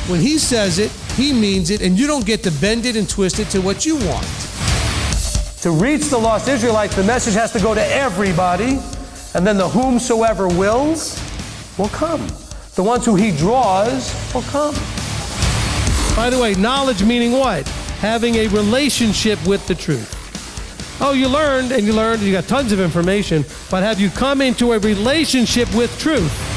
When he says it, he means it, and you don't get to bend it and twist it to what you want. To reach the lost Israelites, the message has to go to everybody, and then the whomsoever will come. The ones who he draws will come. By the way, knowledge meaning what? Having a relationship with the truth. Oh, you learned, you got tons of information, but have you come into a relationship with truth?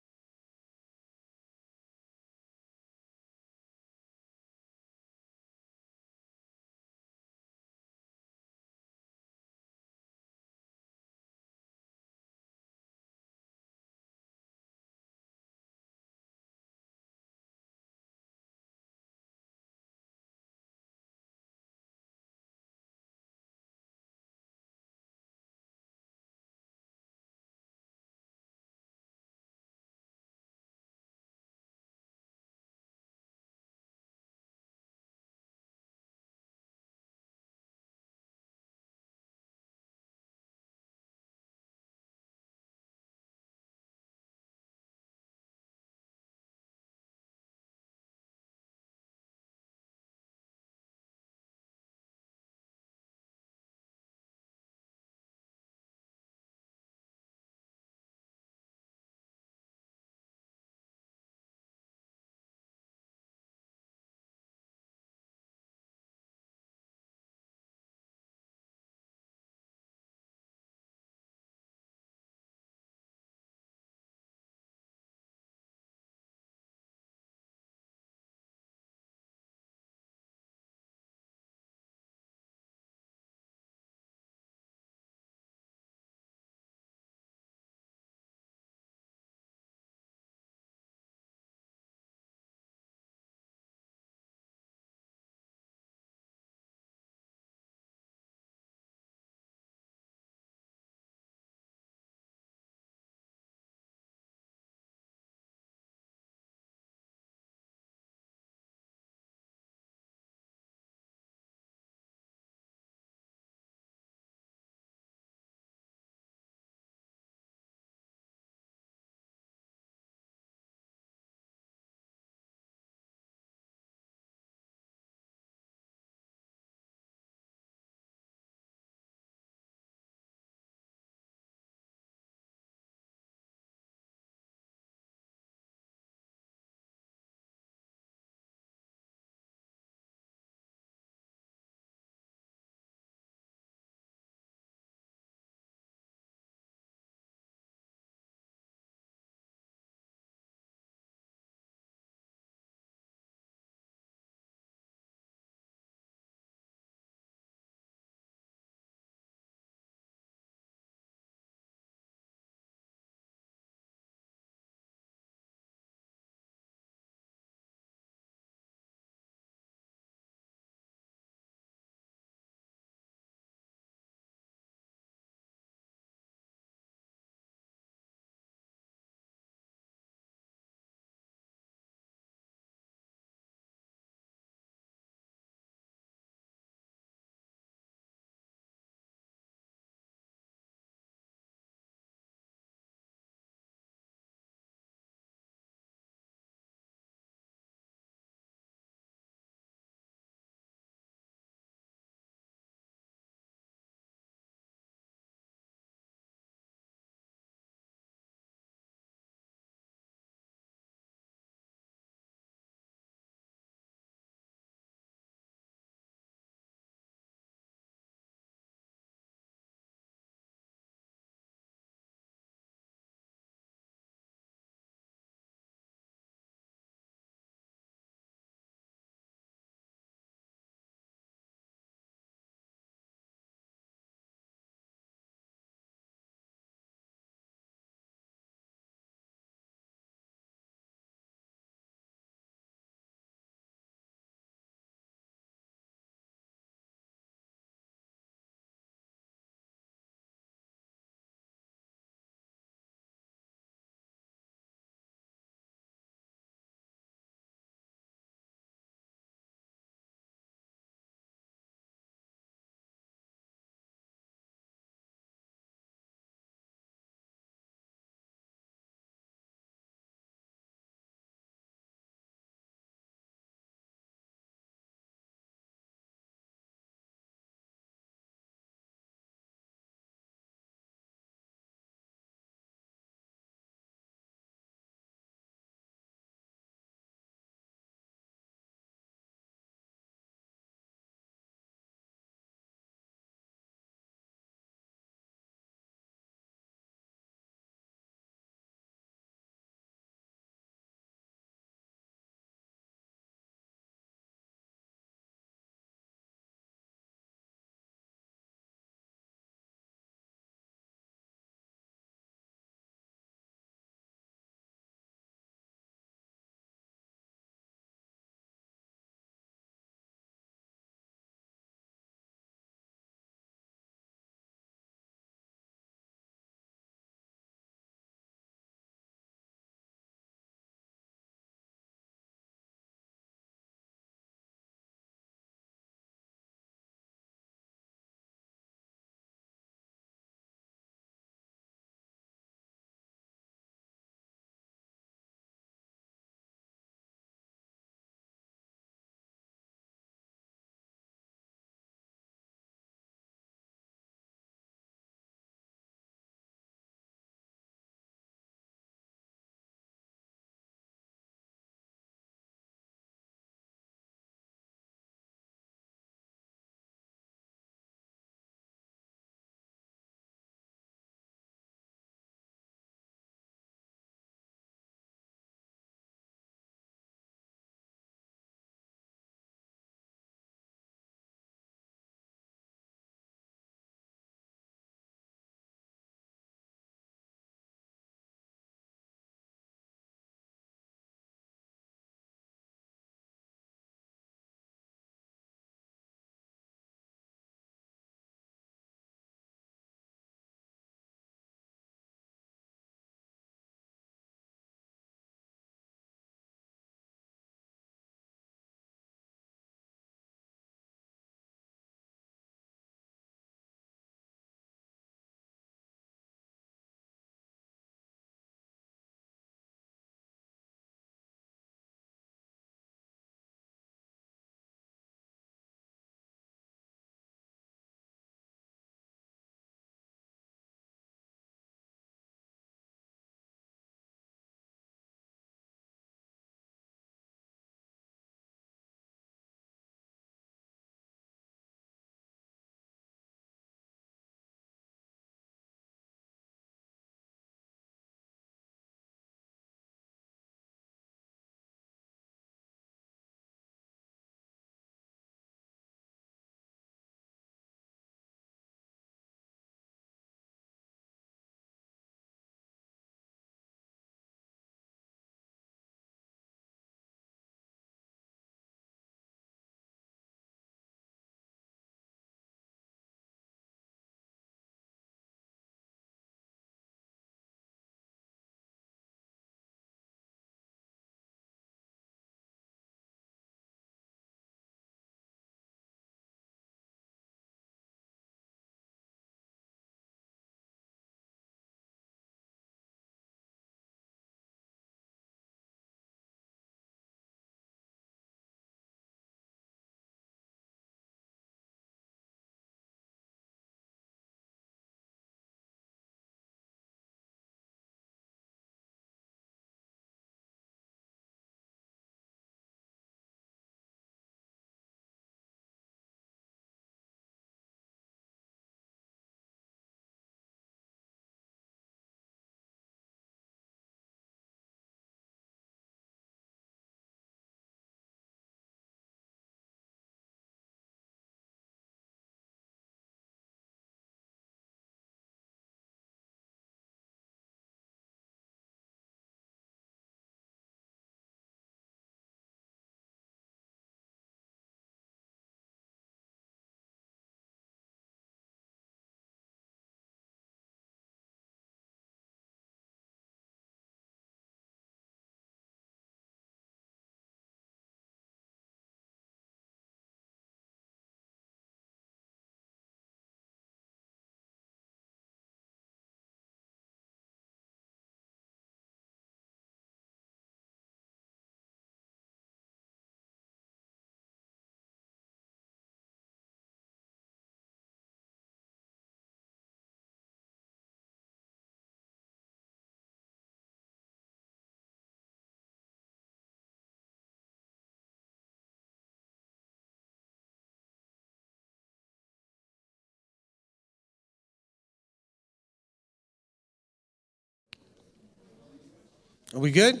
Are we good?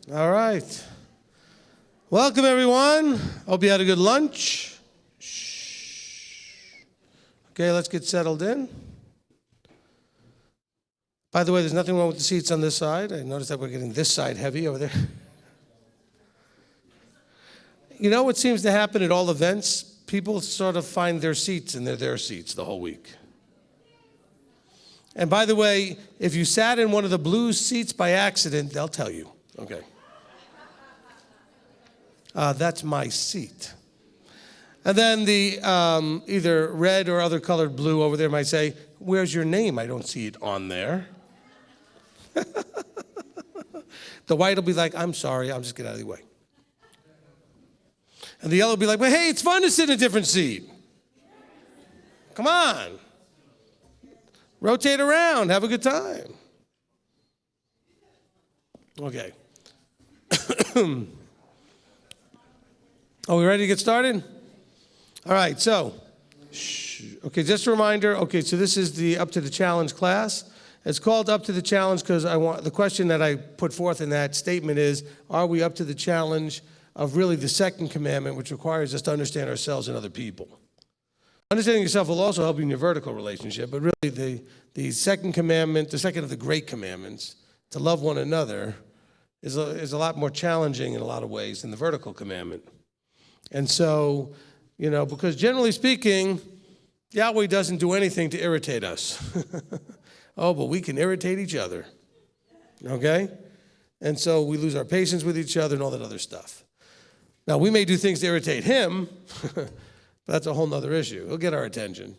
All right. Welcome, everyone. Hope you had a good lunch. Shh. Okay, let's get settled in. By the way, there's nothing wrong with the seats on this side. I noticed that we're getting this side heavy over there. You know what seems to happen at all events? People sort of find their seats, and they're their seats the whole week. And by the way, if you sat in one of the blue seats by accident, they'll tell you. Okay. That's my seat. And then the either red or other colored blue over there might say, "Where's your name? I don't see it on there." The white will be like, "I'm sorry, I'll just get out of the way." And the yellow will be like, "Well, hey, it's fun to sit in a different seat. Come on. Rotate around, have a good time." Okay. Are we ready to get started? All right, so, okay, just a reminder. Okay, so this is the Up to the Challenge class. It's called Up to the Challenge because the question that I put forth in that statement is, are we up to the challenge of really the second commandment, which requires us to understand ourselves and other people? Understanding yourself will also help you in your vertical relationship, but really the second commandment, the second of the great commandments, to love one another, is a lot more challenging in a lot of ways than the vertical commandment. And so, because generally speaking, Yahweh doesn't do anything to irritate us. Oh, but we can irritate each other, okay? And so we lose our patience with each other and all that other stuff. Now, we may do things to irritate him, but that's a whole nother issue. He'll get our attention.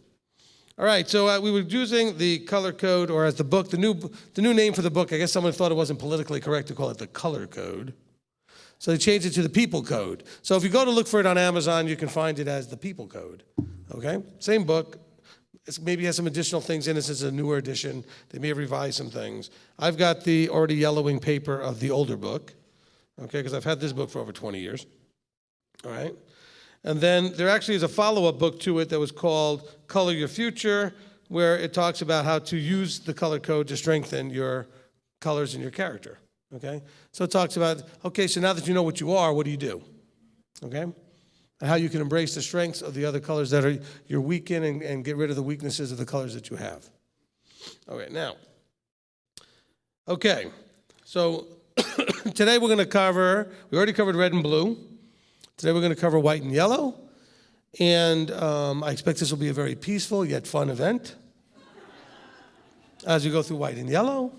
All right, so we were using the ColorCode, or as the book, the new name for the book. I guess someone thought it wasn't politically correct to call it the ColorCode. So they changed it to the People Code. So if you go to look for it on Amazon, you can find it as the People Code, okay? Same book. It maybe has some additional things in it. This is a newer edition. They may have revised some things. I've got the already yellowing paper of the older book, okay, because I've had this book for over 20 years, all right? And then there actually is a follow-up book to it that was called Color Your Future, where it talks about how to use the color code to strengthen your colors and your character, okay? So it talks about, okay, so now that you know what you are, what do you do, okay? And how you can embrace the strengths of the other colors that you're weak in and get rid of the weaknesses of the colors that you have. All right, now, okay, so today we're going to cover, we already covered red and blue. Today we're going to cover white and yellow, and I expect this will be a very peaceful yet fun event as we go through white and yellow,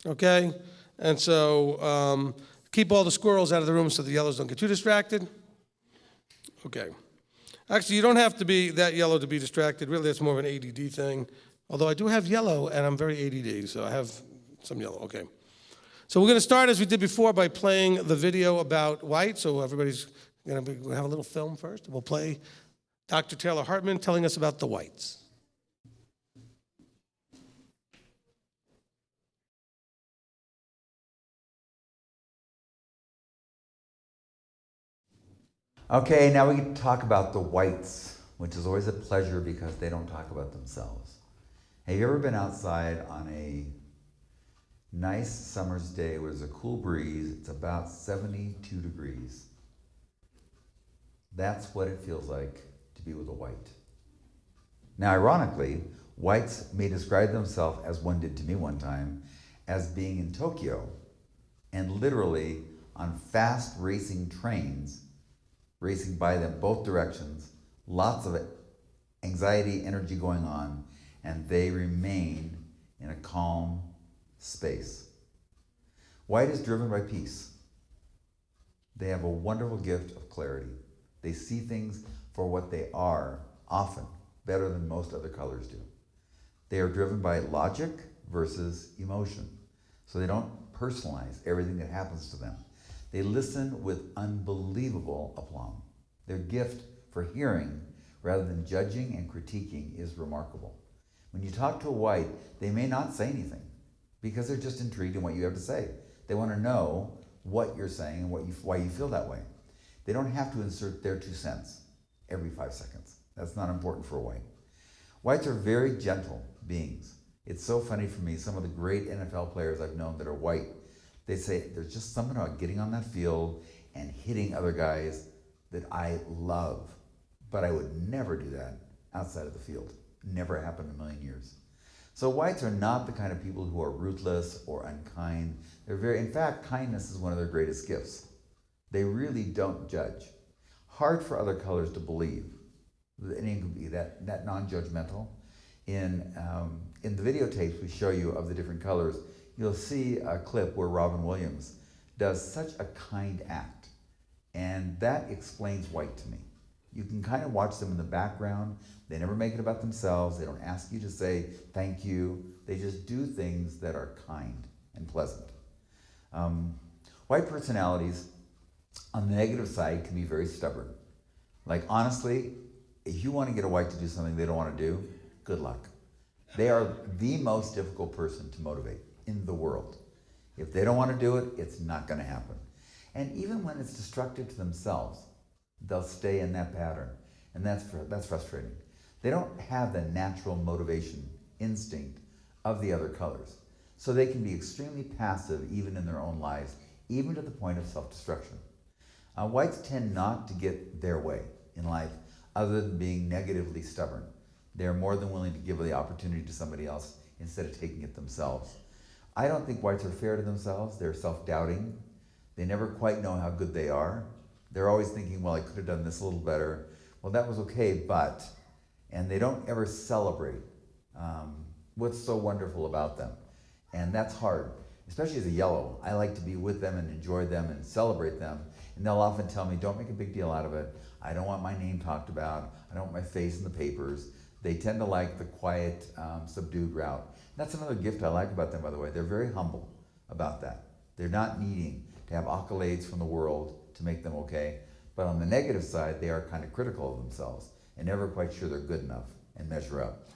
okay? And so keep all the squirrels out of the room so the yellows don't get too distracted. Okay. Actually, you don't have to be that yellow to be distracted. Really, that's more of an ADD thing, although I do have yellow, and I'm very ADD, so I have some yellow, okay. So we're going to start, as we did before, by playing the video about white. So everybody's going to have a little film first. We'll play Dr. Taylor Hartman telling us about the whites. Okay, now we can talk about the whites, which is always a pleasure because they don't talk about themselves. Have you ever been outside on a nice summer's day where there's a cool breeze? It's about 72 degrees. That's what it feels like to be with a white. Now, ironically, whites may describe themselves, as one did to me one time, as being in Tokyo and literally on fast racing trains, racing by them both directions, lots of anxiety, energy going on, and they remain in a calm space. White is driven by peace. They have a wonderful gift of clarity. They see things for what they are, often better than most other colors do. They are driven by logic versus emotion. So they don't personalize everything that happens to them. They listen with unbelievable aplomb. Their gift for hearing rather than judging and critiquing is remarkable. When you talk to a white, they may not say anything because they're just intrigued in what you have to say. They want to know what you're saying and why you feel that way. They don't have to insert their 2 cents every 5 seconds. That's not important for a white. Whites are very gentle beings. It's so funny for me. Some of the great NFL players I've known that are white, they say there's just something about getting on that field and hitting other guys that I love. But I would never do that outside of the field. Never happened in a million years. So whites are not the kind of people who are ruthless or unkind. In fact, kindness is one of their greatest gifts. They really don't judge. Hard for other colors to believe. Any can be that non-judgmental. In the videotapes we show you of the different colors, you'll see a clip where Robin Williams does such a kind act. And that explains white to me. You can kind of watch them in the background. They never make it about themselves. They don't ask you to say thank you. They just do things that are kind and pleasant. White personalities, on the negative side, can be very stubborn. Like, honestly, if you want to get a white to do something they don't want to do, good luck. They are the most difficult person to motivate in the world. If they don't want to do it, it's not going to happen. And even when it's destructive to themselves, they'll stay in that pattern. And that's frustrating. They don't have the natural motivation instinct of the other colors. So they can be extremely passive even in their own lives, even to the point of self-destruction. Whites tend not to get their way in life other than being negatively stubborn. They're more than willing to give the opportunity to somebody else instead of taking it themselves. I don't think whites are fair to themselves. They're self-doubting. They never quite know how good they are. They're always thinking, well, I could have done this a little better. Well, that was okay, but. And they don't ever celebrate what's so wonderful about them. And that's hard, especially as a yellow. I like to be with them and enjoy them and celebrate them. And they'll often tell me, don't make a big deal out of it. I don't want my name talked about. I don't want my face in the papers. They tend to like the quiet, subdued route. That's another gift I like about them, by the way. They're very humble about that. They're not needing to have accolades from the world to make them okay. But on the negative side, they are kind of critical of themselves and never quite sure they're good enough and measure up.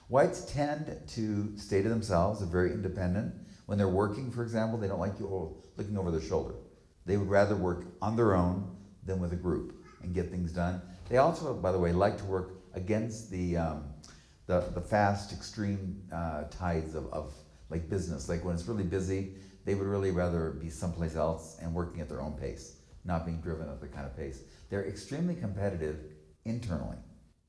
Whites tend to stay to themselves. They're very independent. When they're working, for example, they don't like you looking over their shoulder. They would rather work on their own than with a group and get things done. They also, by the way, like to work against the fast, extreme tides of like business. Like when it's really busy, they would really rather be someplace else and working at their own pace, not being driven at the kind of pace. They're extremely competitive internally.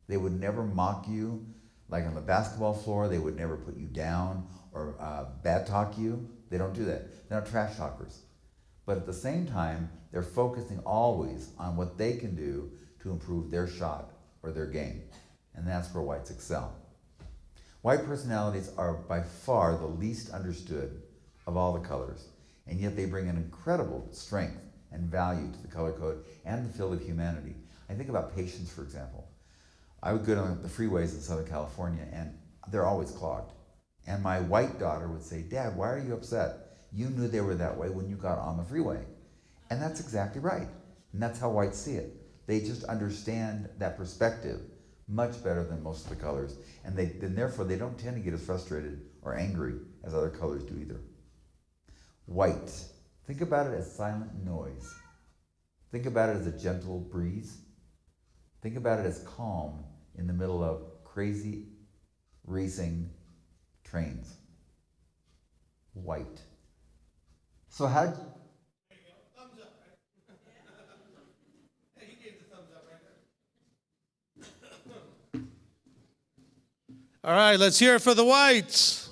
They would never mock you. Like on the basketball floor, they would never put you down or bad talk you. They don't do that. They're not trash talkers. But at the same time, they're focusing always on what they can do to improve their shot or their game. And that's where whites excel. White personalities are by far the least understood of all the colors, and yet they bring an incredible strength and value to the color code and the field of humanity. I think about patience, for example. I would go down the freeways in Southern California, and they're always clogged. And my white daughter would say, Dad, why are you upset? You knew they were that way when you got on the freeway. And that's exactly right. And that's how whites see it. They just understand that perspective much better than most of the colors. And therefore, they don't tend to get as frustrated or angry as other colors do either. White. Think about it as silent noise. Think about it as a gentle breeze. Think about it as calm in the middle of crazy racing trains. White. So how did There you go. Thumbs up, right? Hey, he gave the thumbs up right there. All right, let's hear it for the whites.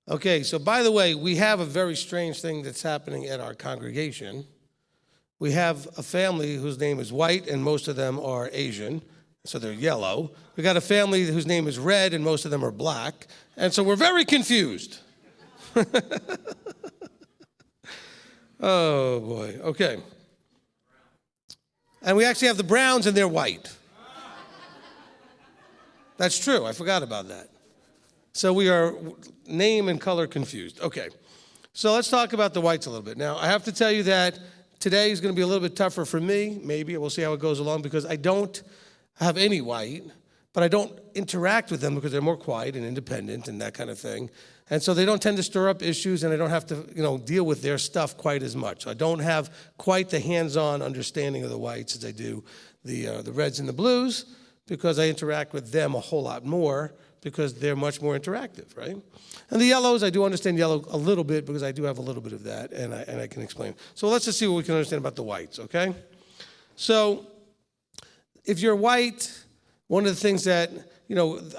Okay, so by the way, we have a very strange thing that's happening at our congregation. We have a family whose name is white, and most of them are Asian, so they're yellow. We got a family whose name is red, and most of them are black, and so we're very confused. Oh, boy, okay. And we actually have the browns, and they're white. That's true, I forgot about that. So we are name and color confused. Okay, so let's talk about the whites a little bit. Now, I have to tell you that today is going to be a little bit tougher for me, maybe. We'll see how it goes along, because I don't have any white, but I don't interact with them because they're more quiet and independent and that kind of thing. And so they don't tend to stir up issues, and I don't have to, deal with their stuff quite as much. I don't have quite the hands-on understanding of the whites as I do the reds and the blues because I interact with them a whole lot more because they're much more interactive, right? And the yellows, I do understand yellow a little bit because I do have a little bit of that, and I can explain. So let's just see what we can understand about the whites, okay? So if you're white, one of the things that,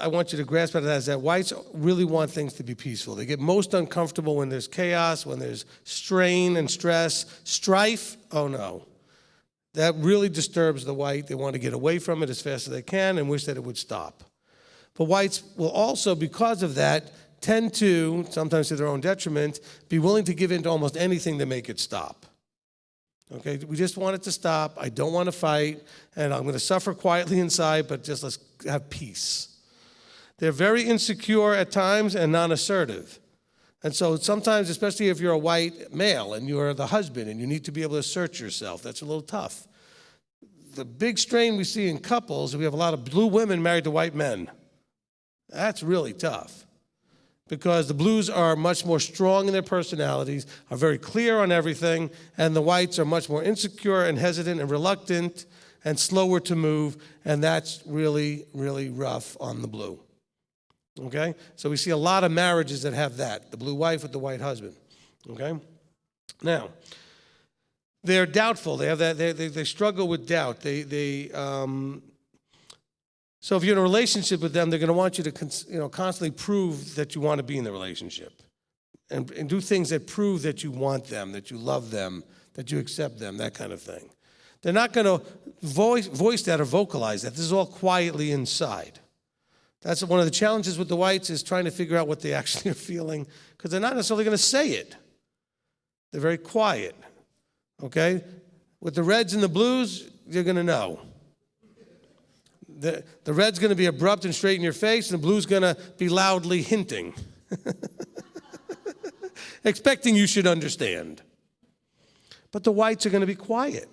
I want you to grasp out of that is that whites really want things to be peaceful. They get most uncomfortable when there's chaos, when there's strain and stress. Strife, oh no. That really disturbs the white. They want to get away from it as fast as they can and wish that it would stop. But whites will also, because of that, tend to, sometimes to their own detriment, be willing to give in to almost anything to make it stop. Okay, we just want it to stop. I don't want to fight, and I'm going to suffer quietly inside, but just let's have peace. They're very insecure at times and non-assertive. And so sometimes, especially if you're a white male and you're the husband and you need to be able to assert yourself, that's a little tough. The big strain we see in couples, we have a lot of blue women married to white men. That's really tough because the blues are much more strong in their personalities, are very clear on everything, and the whites are much more insecure and hesitant and reluctant and slower to move, and that's really, really rough on the blue. Okay? So we see a lot of marriages that have that, the blue wife with the white husband. Okay? Now, they're doubtful. They have that. They struggle with doubt. So if you're in a relationship with them, they're going to want you to constantly prove that you want to be in the relationship and do things that prove that you want them, that you love them, that you accept them, that kind of thing. They're not going to voice that or vocalize that. This is all quietly inside. That's one of the challenges with the whites is trying to figure out what they actually are feeling because they're not necessarily going to say it. They're very quiet, okay? With the reds and the blues, you're going to know. The red's going to be abrupt and straight in your face, and the blue's going to be loudly hinting, expecting you should understand. But the whites are going to be quiet.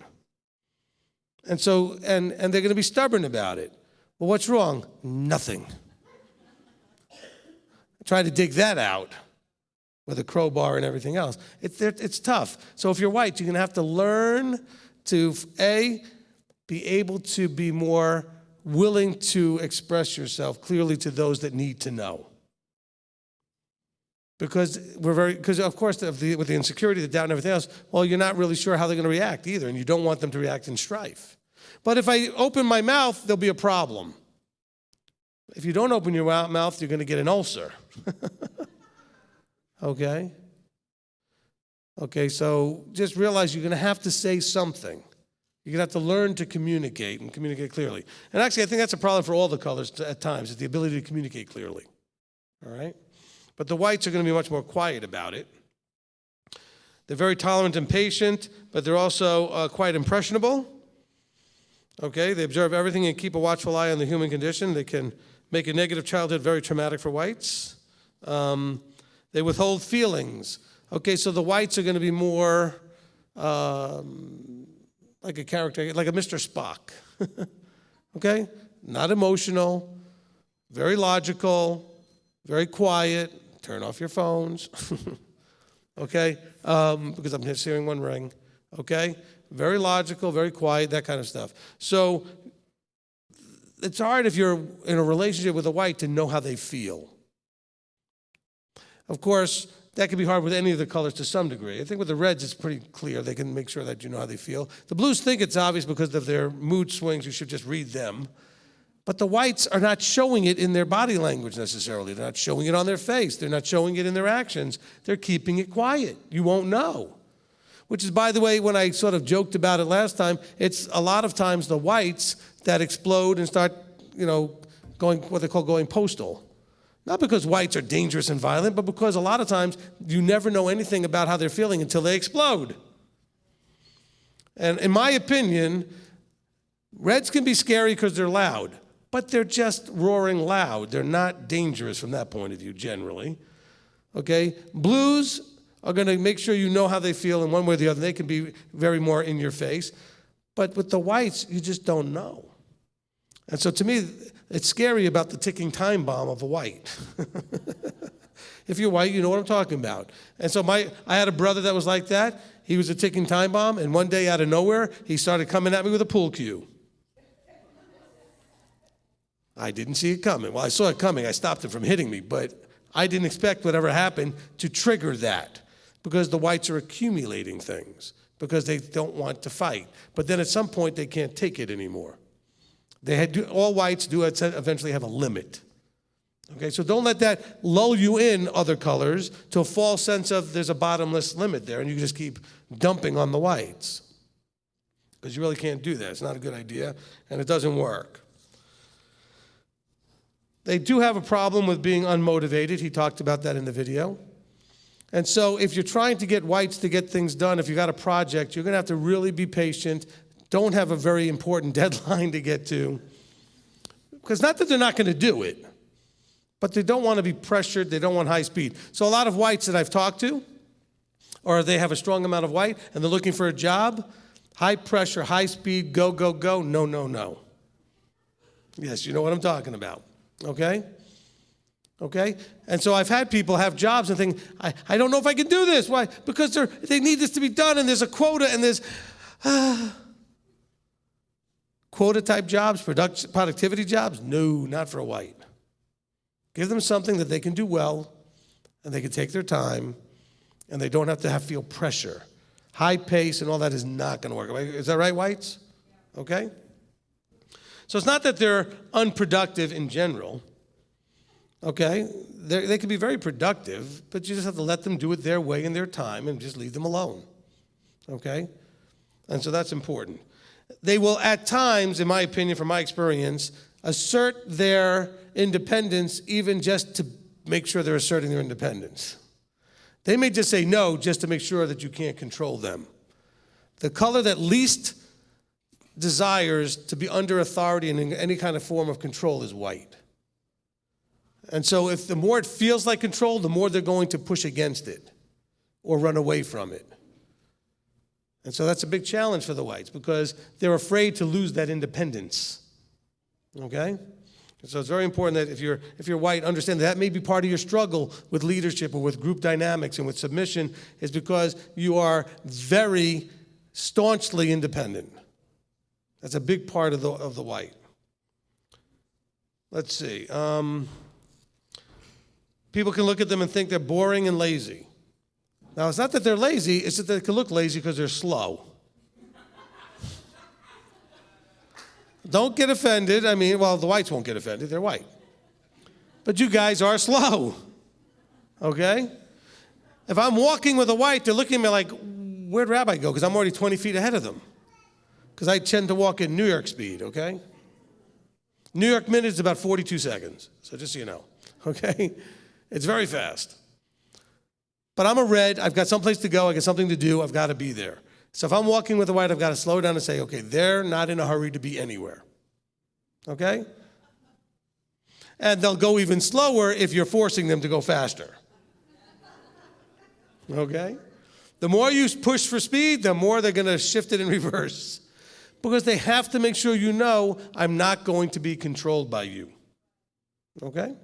And so, and they're going to be stubborn about it. Well, what's wrong? Nothing. Try to dig that out with a crowbar and everything else. It's tough. So if you're white, you're going to have to learn to, be able to be more willing to express yourself clearly to those that need to know. Because of course, with the insecurity, the doubt, and everything else, well, you're not really sure how they're going to react either, and you don't want them to react in strife. But if I open my mouth, there'll be a problem. If you don't open your mouth, you're going to get an ulcer. Okay? Okay, so just realize you're going to have to say something. You're going to have to learn to communicate and communicate clearly. And actually, I think that's a problem for all the colors at times, is the ability to communicate clearly. All right? But the whites are going to be much more quiet about it. They're very tolerant and patient, but they're also quite impressionable. Okay? They observe everything and keep a watchful eye on the human condition. They can make a negative childhood very traumatic for whites. They withhold feelings. Okay, so the whites are going to be more like a character, like a Mr. Spock. Okay? Not emotional, very logical, very quiet. Turn off your phones. Okay? Because I'm just hearing one ring. Okay? Very logical, very quiet, that kind of stuff. So it's hard if you're in a relationship with a white to know how they feel. Of course, that can be hard with any of the colors to some degree. I think with the reds, it's pretty clear. They can make sure that you know how they feel. The blues think it's obvious because of their mood swings. You should just read them. But the whites are not showing it in their body language necessarily. They're not showing it on their face. They're not showing it in their actions. They're keeping it quiet. You won't know. Which is, by the way, when I sort of joked about it last time, it's a lot of times the whites that explode and start, going what they call going postal. Not because whites are dangerous and violent, but because a lot of times you never know anything about how they're feeling until they explode. And in my opinion, reds can be scary because they're loud, but they're just roaring loud. They're not dangerous from that point of view, generally. Okay? Blues are going to make sure you know how they feel in one way or the other. They can be very more in your face. But with the whites, you just don't know. And so to me, it's scary about the ticking time bomb of a white. If you're white, you know what I'm talking about. And so I had a brother that was like that. He was a ticking time bomb, and one day out of nowhere, he started coming at me with a pool cue. I didn't see it coming. Well, I saw it coming. I stopped it from hitting me, but I didn't expect whatever happened to trigger that because the whites are accumulating things because they don't want to fight. But then at some point, they can't take it anymore. All whites do eventually have a limit. Okay, so don't let that lull you in, other colors, to a false sense of there's a bottomless limit there and you just keep dumping on the whites. Because you really can't do that. It's not a good idea, and it doesn't work. They do have a problem with being unmotivated. He talked about that in the video. And so if you're trying to get whites to get things done, if you've got a project, you're going to have to really be patient. Don't have a very important deadline to get to. Because not that they're not going to do it, but they don't want to be pressured. They don't want high speed. So a lot of whites that I've talked to, or they have a strong amount of white, and they're looking for a job, high pressure, high speed, go, go, go, no, no, no. Yes, you know what I'm talking about. Okay? Okay? And so I've had people have jobs and think, I don't know if I can do this. Why? Because they need this to be done, and there's a quota, and there's quota-type jobs, productivity jobs. No, not for a white. Give them something that they can do well, and they can take their time, and they don't have to feel pressure. High pace and all that is not going to work. Is that right, whites? Okay? So it's not that they're unproductive in general, okay? They can be very productive, but you just have to let them do it their way and their time and just leave them alone, okay? And so that's important. They will at times, in my opinion, from my experience, assert their independence even just to make sure they're asserting their independence. They may just say no just to make sure that you can't control them. The color that least desires to be under authority and in any kind of form of control is white. And so if the more it feels like control, the more they're going to push against it or run away from it. And so that's a big challenge for the whites because they're afraid to lose that independence. Okay? So it's very important that if you're white, understand that may be part of your struggle with leadership or with group dynamics and with submission is because you are very staunchly independent. That's a big part of the white. Let's see. People can look at them and think they're boring and lazy. Now, it's not that they're lazy, it's that they can look lazy because they're slow. Don't get offended. I mean, well, the whites won't get offended. They're white. But you guys are slow, okay? If I'm walking with a white, they're looking at me like, where'd Rabbi go? Because I'm already 20 feet ahead of them. Because I tend to walk in New York speed, okay? New York minute is about 42 seconds, so just so you know, okay? It's very fast. But I'm a red. I've got someplace to go. I got something to do. I've got to be there. So if I'm walking with a white, I've got to slow down and say, okay, they're not in a hurry to be anywhere, okay? And they'll go even slower if you're forcing them to go faster, okay? The more you push for speed, the more they're going to shift it in reverse because they have to make sure you know I'm not going to be controlled by you, okay?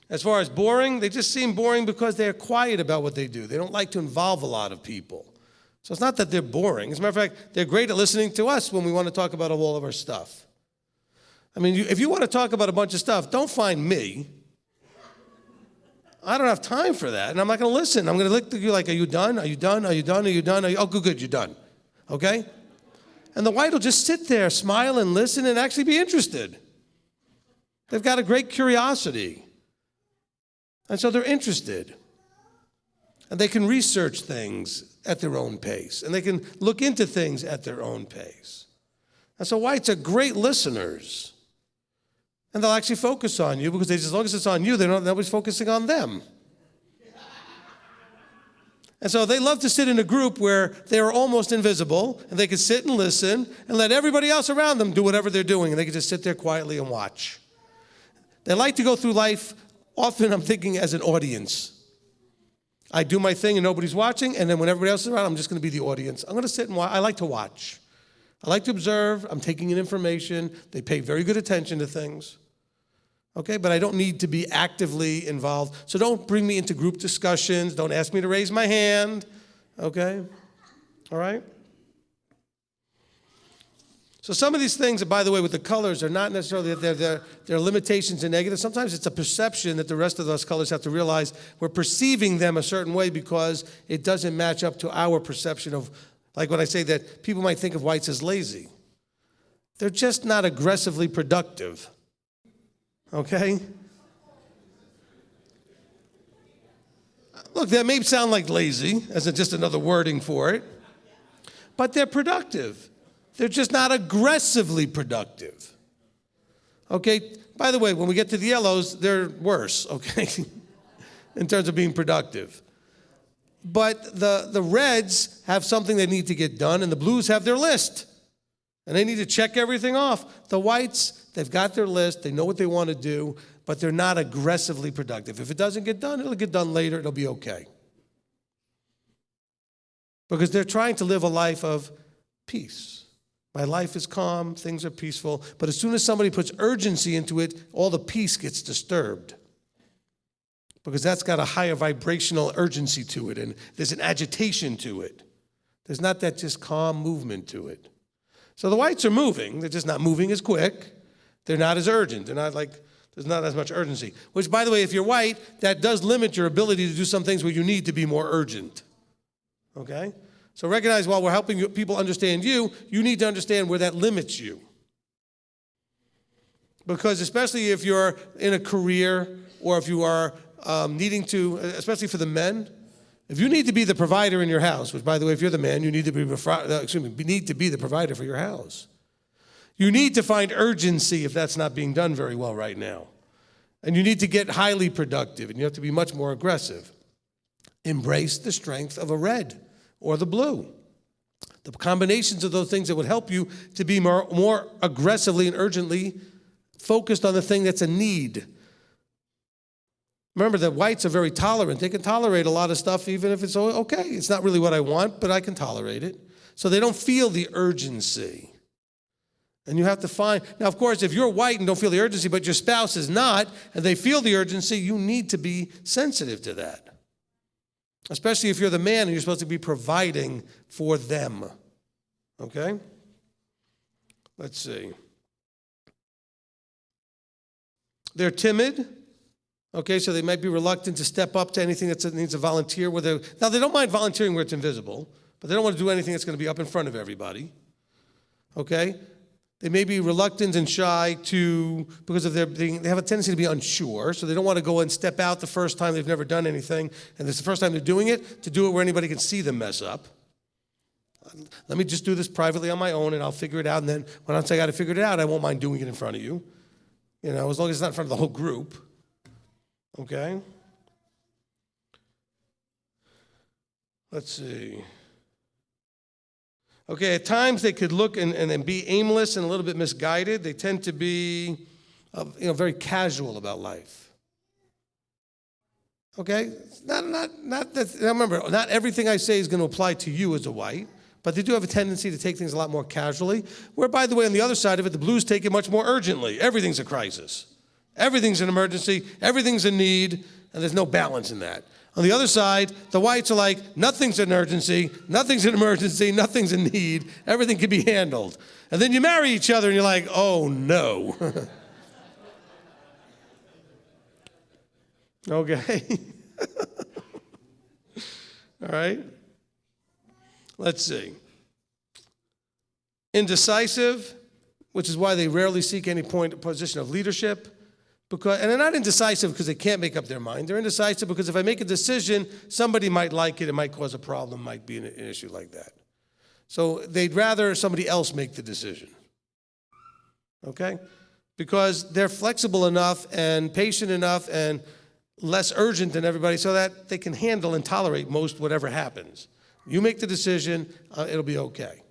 As far as boring, they just seem boring because they're quiet about what they do. They don't like to involve a lot of people. So it's not that they're boring. As a matter of fact, they're great at listening to us when we want to talk about all of our stuff. I mean, if you want to talk about a bunch of stuff, don't find me. I don't have time for that, and I'm not going to listen. I'm going to look at you like, are you done? Are you done? Are you done? Are you done? Oh, good, you're done. Okay? And the white will just sit there, smile and listen and actually be interested. They've got a great curiosity. And so they're interested. And they can research things at their own pace. And they can look into things at their own pace. And so whites are great listeners. And they'll actually focus on you because as long as it's on you, nobody's focusing on them. And so they love to sit in a group where they're almost invisible and they can sit and listen and let everybody else around them do whatever they're doing. And they can just sit there quietly and watch. They like to go through life. Often I'm thinking as an audience. I do my thing and nobody's watching, and then when everybody else is around, I'm just going to be the audience. I'm going to sit and watch. I like to watch. I like to observe. I'm taking in information. They pay very good attention to things. Okay, but I don't need to be actively involved. So don't bring me into group discussions. Don't ask me to raise my hand. Okay? All right? So some of these things, by the way, with the colors, are not necessarily that they're limitations and negatives. Sometimes it's a perception that the rest of those colors have to realize we're perceiving them a certain way because it doesn't match up to our perception of, like when I say that people might think of whites as lazy. They're just not aggressively productive, okay? Look, that may sound like lazy, as just another wording for it, but they're productive. They're just not aggressively productive. Okay? By the way, when we get to the yellows, they're worse, okay? In terms of being productive. But the reds have something they need to get done, and the blues have their list. And they need to check everything off. The whites, they've got their list, they know what they want to do, but they're not aggressively productive. If it doesn't get done, it'll get done later, it'll be okay. Because they're trying to live a life of peace. My life is calm, things are peaceful, but as soon as somebody puts urgency into it, all the peace gets disturbed. Because that's got a higher vibrational urgency to it, and there's an agitation to it. There's not that just calm movement to it. So the whites are moving, they're just not moving as quick. They're not as urgent, they're not like, there's not as much urgency. Which, by the way, if you're white, that does limit your ability to do some things where you need to be more urgent. Okay? So recognize while we're helping people understand you, you need to understand where that limits you. Because especially if you're in a career or if you are needing to, especially for the men, if you need to be the provider in your house, which by the way, if you're the man, you need to be the provider for your house. You need to find urgency if that's not being done very well right now. And you need to get highly productive, and you have to be much more aggressive. Embrace the strength of a red or the blue. The combinations of those things that would help you to be more aggressively and urgently focused on the thing that's a need. Remember that whites are very tolerant. They can tolerate a lot of stuff even if it's okay. It's not really what I want, but I can tolerate it. So they don't feel the urgency. And you have to find, now of course, if you're white and don't feel the urgency, but your spouse is not, and they feel the urgency, you need to be sensitive to that. Especially if you're the man and you're supposed to be providing for them. Okay? Let's see. They're timid. Okay, so they might be reluctant to step up to anything that needs a volunteer. Now, they don't mind volunteering where it's invisible, but they don't want to do anything that's going to be up in front of everybody. Okay? They may be reluctant and shy because of they have a tendency to be unsure, so they don't want to go and step out the first time they've never done anything, and it's the first time they're doing it, to do it where anybody can see them mess up. Let me just do this privately on my own, and I'll figure it out, and then when I say I got to figure it out, I won't mind doing it in front of you. You know, as long as it's not in front of the whole group. Okay? Let's see. Okay, at times they could look and be aimless and a little bit misguided. They tend to be very casual about life. Okay? Not that, remember, not everything I say is going to apply to you as a white, but they do have a tendency to take things a lot more casually, where, by the way, on the other side of it, the blues take it much more urgently. Everything's a crisis. Everything's an emergency. Everything's a need, and there's no balance in that. On the other side, the whites are like, nothing's an urgency, nothing's an emergency, nothing's a need, everything can be handled. And then you marry each other and you're like, oh no. Okay. All right. Let's see. Indecisive, which is why they rarely seek any position of leadership. And they're not indecisive because they can't make up their mind. They're indecisive because if I make a decision, somebody might like it, it might cause a problem, might be an issue like that. So they'd rather somebody else make the decision. Okay? Because they're flexible enough and patient enough and less urgent than everybody so that they can handle and tolerate most whatever happens. You make the decision, it'll be okay.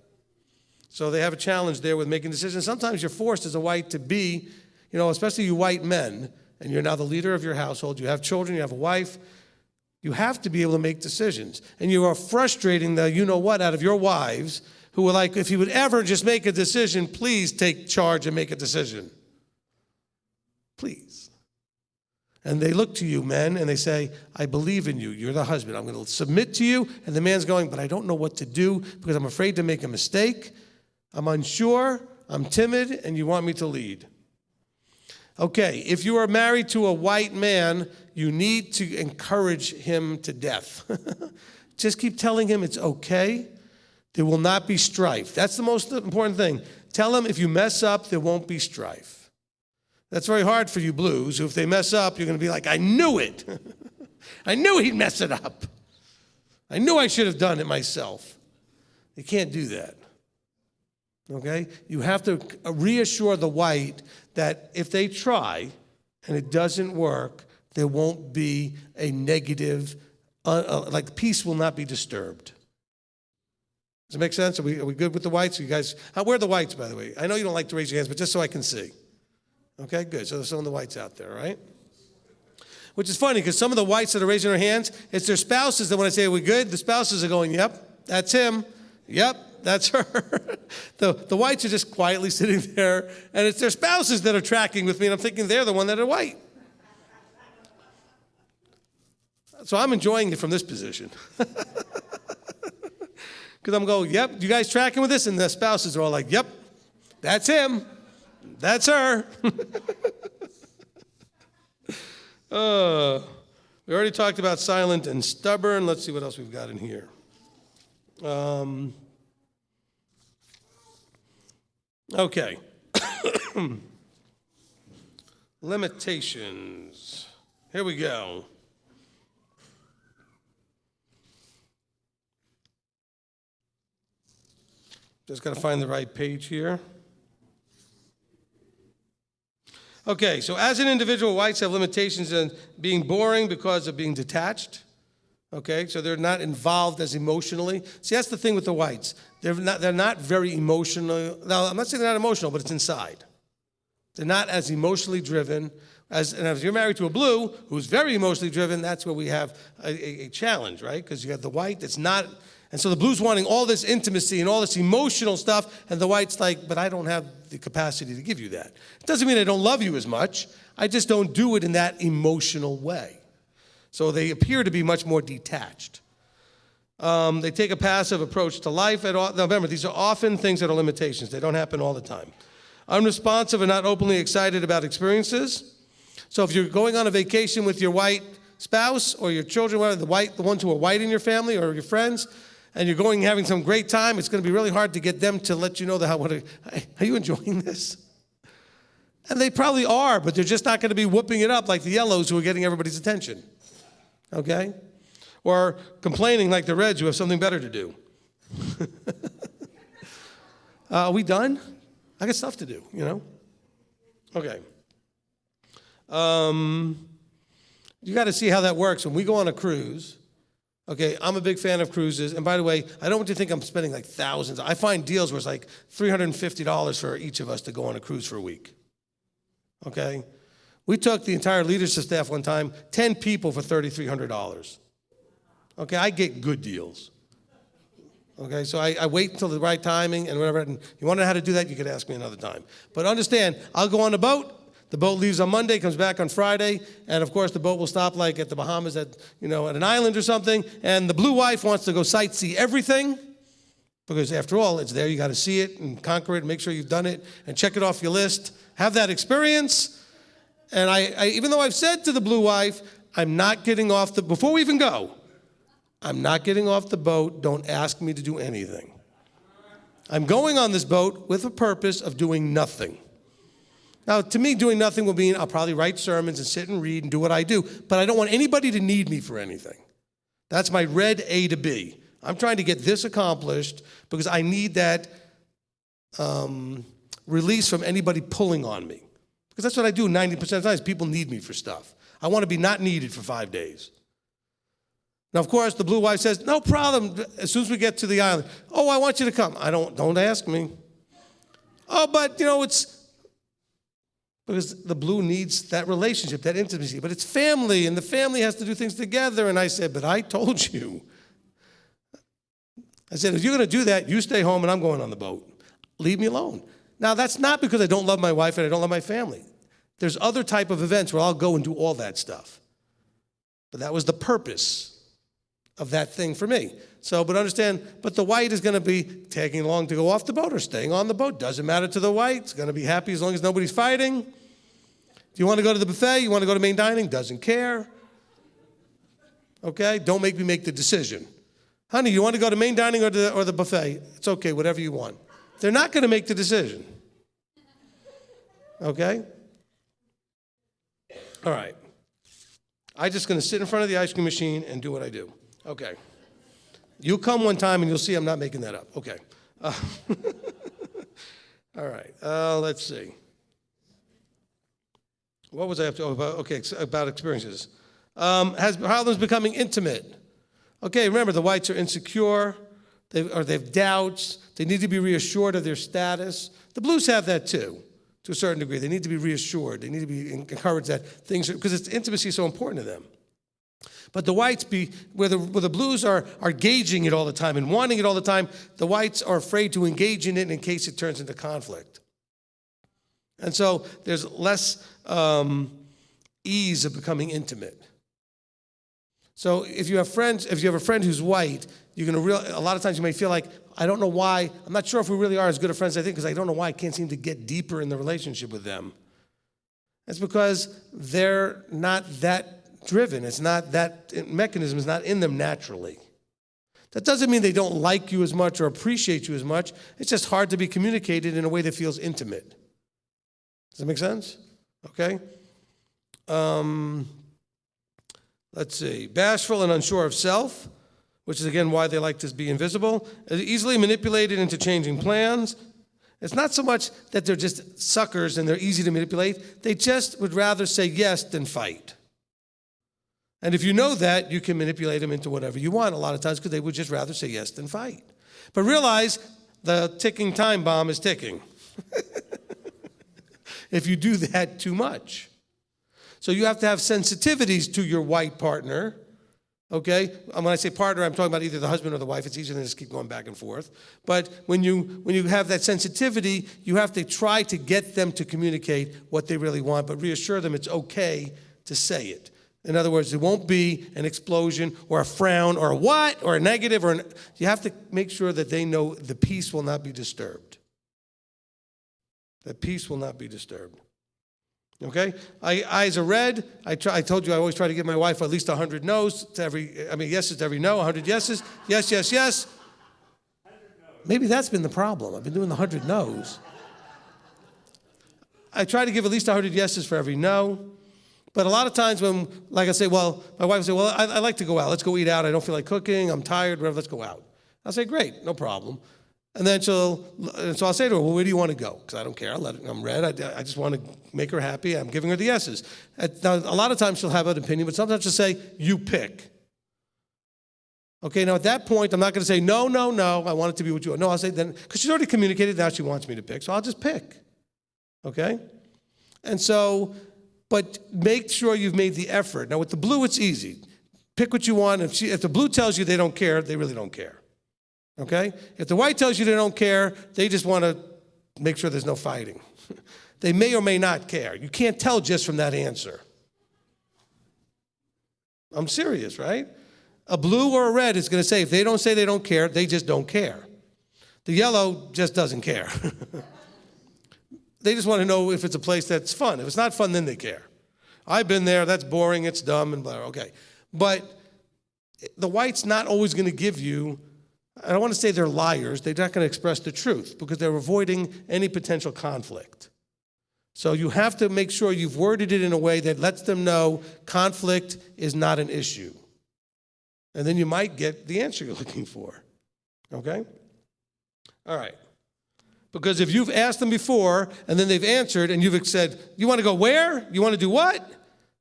So they have a challenge there with making decisions. Sometimes you're forced as a white to be, especially you white men, and you're now the leader of your household, you have children, you have a wife, you have to be able to make decisions. And you are frustrating the you-know-what out of your wives who are like, if you would ever just make a decision, please take charge and make a decision. Please. And they look to you, men, and they say, I believe in you. You're the husband. I'm going to submit to you. And the man's going, but I don't know what to do because I'm afraid to make a mistake. I'm unsure. I'm timid, and you want me to lead. Okay, if you are married to a white man, you need to encourage him to death. Just keep telling him it's okay. There will not be strife. That's the most important thing. Tell him if you mess up, there won't be strife. That's very hard for you blues. If they mess up, you're going to be like, I knew it. I knew he'd mess it up. I knew I should have done it myself. You can't do that. Okay? You have to reassure the white that if they try and it doesn't work, there won't be a negative, like peace will not be disturbed. Does it make sense? Are we good with the whites? You guys, where are the whites, by the way? I know you don't like to raise your hands, but just so I can see. Okay, good. So there's some of the whites out there, right? Which is funny because some of the whites that are raising their hands, it's their spouses that when I say, are we good? The spouses are going, yep, that's him. Yep, that's her. The whites are just quietly sitting there, and it's their spouses that are tracking with me, and I'm thinking they're the one that are white. So I'm enjoying it from this position. Because I'm going, yep, you guys tracking with this? And the spouses are all like, yep, that's him. That's her. We already talked about silent and stubborn. Let's see what else we've got in here. Okay. Limitations. Here we go. Just got to find the right page here. Okay, so as an individual, whites have limitations in being boring because of being detached. Okay, so they're not involved as emotionally. See, that's the thing with the whites. They're not very emotional. Now, I'm not saying they're not emotional, but it's inside. They're not as emotionally driven. And if you're married to a blue who's very emotionally driven, that's where we have a challenge, right? Because you have the white that's not. And so the blue's wanting all this intimacy and all this emotional stuff, and the white's like, but I don't have the capacity to give you that. It doesn't mean I don't love you as much. I just don't do it in that emotional way. So they appear to be much more detached. They take a passive approach to life. Now remember, these are often things that are limitations. They don't happen all the time. Unresponsive and not openly excited about experiences. So if you're going on a vacation with your white spouse or your children, whether the ones who are white in your family or your friends, and you're going having some great time, it's going to be really hard to get them to let you know are you enjoying this? And they probably are, but they're just not going to be whooping it up like the yellows who are getting everybody's attention. Okay? Or complaining like the reds who have something better to do. Are we done? I got stuff to do, you know? Okay. You got to see how that works. When we go on a cruise, okay, I'm a big fan of cruises. And by the way, I don't want you to think I'm spending like thousands. I find deals where it's like $350 for each of us to go on a cruise for a week. Okay? We took the entire leadership staff one time, 10 people for $3,300. Okay, I get good deals. Okay, so I wait until the right timing and whatever. And you want to know how to do that, you could ask me another time. But understand, I'll go on the boat. The boat leaves on Monday, comes back on Friday, and of course the boat will stop like at the Bahamas at an island or something, and the blue wife wants to go sightsee everything, because after all, it's there, you got to see it and conquer it and make sure you've done it and check it off your list, have that experience. And I even though I've said to the blue wife, I'm not getting off before we even go, I'm not getting off the boat, don't ask me to do anything. I'm going on this boat with a purpose of doing nothing. Now, to me, doing nothing will mean I'll probably write sermons and sit and read and do what I do, but I don't want anybody to need me for anything. That's my red A to B. I'm trying to get this accomplished because I need that release from anybody pulling on me. Because that's what I do 90% of the time is people need me for stuff. I want to be not needed for 5 days. Now, of course, the blue wife says, no problem. As soon as we get to the island, oh, I want you to come. Don't ask me. Oh, but, it's... Because the blue needs that relationship, that intimacy. But it's family, and the family has to do things together. And I said, but I told you. I said, if you're going to do that, you stay home, and I'm going on the boat. Leave me alone. Now, that's not because I don't love my wife and I don't love my family. There's other type of events where I'll go and do all that stuff. But that was the purpose of that thing for me. So, but understand, but the white is going to be taking long to go off the boat or staying on the boat. Doesn't matter to the white. It's going to be happy as long as nobody's fighting. Do you want to go to the buffet? You want to go to main dining? Doesn't care. Okay? Don't make me make the decision. Honey, you want to go to main dining or the buffet? It's okay, whatever you want. They're not going to make the decision. Okay? All right. I'm just going to sit in front of the ice cream machine and do what I do. Okay. You'll come one time and you'll see I'm not making that up. Okay. All right. Let's see. What was I up to? Oh, about experiences. Has problems becoming intimate. Okay, remember, the whites are insecure, they have doubts, they need to be reassured of their status. The blues have that too, to a certain degree. They need to be reassured, they need to be encouraged that things are, because intimacy is so important to them. But the whites, where the blues are gauging it all the time and wanting it all the time, the whites are afraid to engage in it in case it turns into conflict. And so there's less ease of becoming intimate. So if you have a friend who's white, you're going to a lot of times you may feel like, I don't know why, I'm not sure if we really are as good of friends as I think, because I don't know why I can't seem to get deeper in the relationship with them. It's because they're not that driven. It's not that mechanism is not in them naturally. That doesn't mean they don't like you as much or appreciate you as much. It's just hard to be communicated in a way that feels intimate. Does that make sense? Okay. Let's see. Bashful and unsure of self, which is again why they like to be invisible. Easily manipulated into changing plans. It's not so much that they're just suckers and they're easy to manipulate. They just would rather say yes than fight. And if you know that, you can manipulate them into whatever you want a lot of times because they would just rather say yes than fight. But realize the ticking time bomb is ticking. If you do that too much. So you have to have sensitivities to your white partner, okay? When I say partner, I'm talking about either the husband or the wife. It's easier than just keep going back and forth. But when you have that sensitivity, you have to try to get them to communicate what they really want, but reassure them it's okay to say it. In other words, it won't be an explosion or a frown or a what or a negative. You have to make sure that they know the peace will not be disturbed. That peace will not be disturbed. Okay? Eyes are red. I told you I always try to give my wife at least 100 no's to yeses to every no, 100 yeses. Yes, yes, yes. Maybe that's been the problem. I've been doing the 100 no's. I try to give at least 100 yeses for every no. But a lot of times when, like I say, my wife will say, well, I like to go out. Let's go eat out. I don't feel like cooking. I'm tired. Whatever. Let's go out. I'll say, great, no problem. And then so I'll say to her, well, where do you want to go? Because I don't care. I'm red. I just want to make her happy. I'm giving her the yeses. Now, a lot of times she'll have an opinion, but sometimes she'll say, you pick. Okay, now at that point, I'm not going to say, no, I want it to be what you want. No, I'll say then, because she's already communicated now she wants me to pick, so I'll just pick. Okay? And so, but make sure you've made the effort. Now with the blue, it's easy. Pick what you want. If the blue tells you they don't care, they really don't care. Okay? If the white tells you they don't care, they just want to make sure there's no fighting. They may or may not care. You can't tell just from that answer. I'm serious, right? A blue or a red is going to say, if they don't say they don't care, they just don't care. The yellow just doesn't care. They just want to know if it's a place that's fun. If it's not fun, then they care. I've been there, that's boring, it's dumb, and blah, okay. But the white's not always going to give you, I don't want to say they're liars, they're not going to express the truth because they're avoiding any potential conflict. So you have to make sure you've worded it in a way that lets them know conflict is not an issue. And then you might get the answer you're looking for. Okay? All right. Because if you've asked them before and then they've answered and you've said, you want to go where? You want to do what?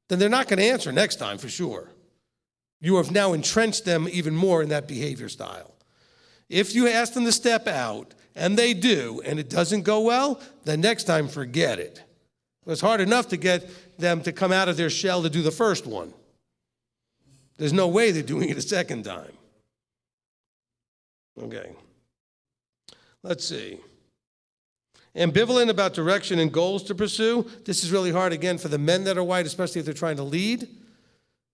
Then they're not going to answer next time for sure. You have now entrenched them even more in that behavior style. If you ask them to step out and they do and it doesn't go well, then next time forget it. It's hard enough to get them to come out of their shell to do the first one. There's no way they're doing it a second time. Okay. Let's see. Ambivalent about direction and goals to pursue. This is really hard, again, for the men that are white, especially if they're trying to lead.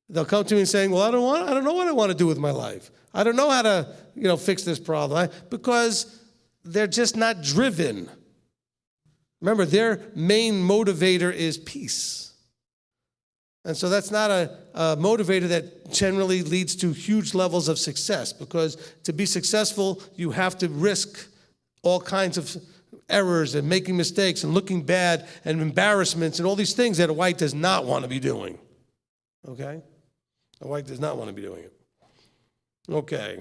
They'll come to me and saying, well, I don't know what I want to do with my life. I don't know how to, fix this problem. Because they're just not driven. Remember, their main motivator is peace. And so that's not a motivator that generally leads to huge levels of success, because to be successful, you have to risk all kinds of errors and making mistakes and looking bad and embarrassments and all these things that a white does not want to be doing. Okay? A white does not want to be doing it. Okay.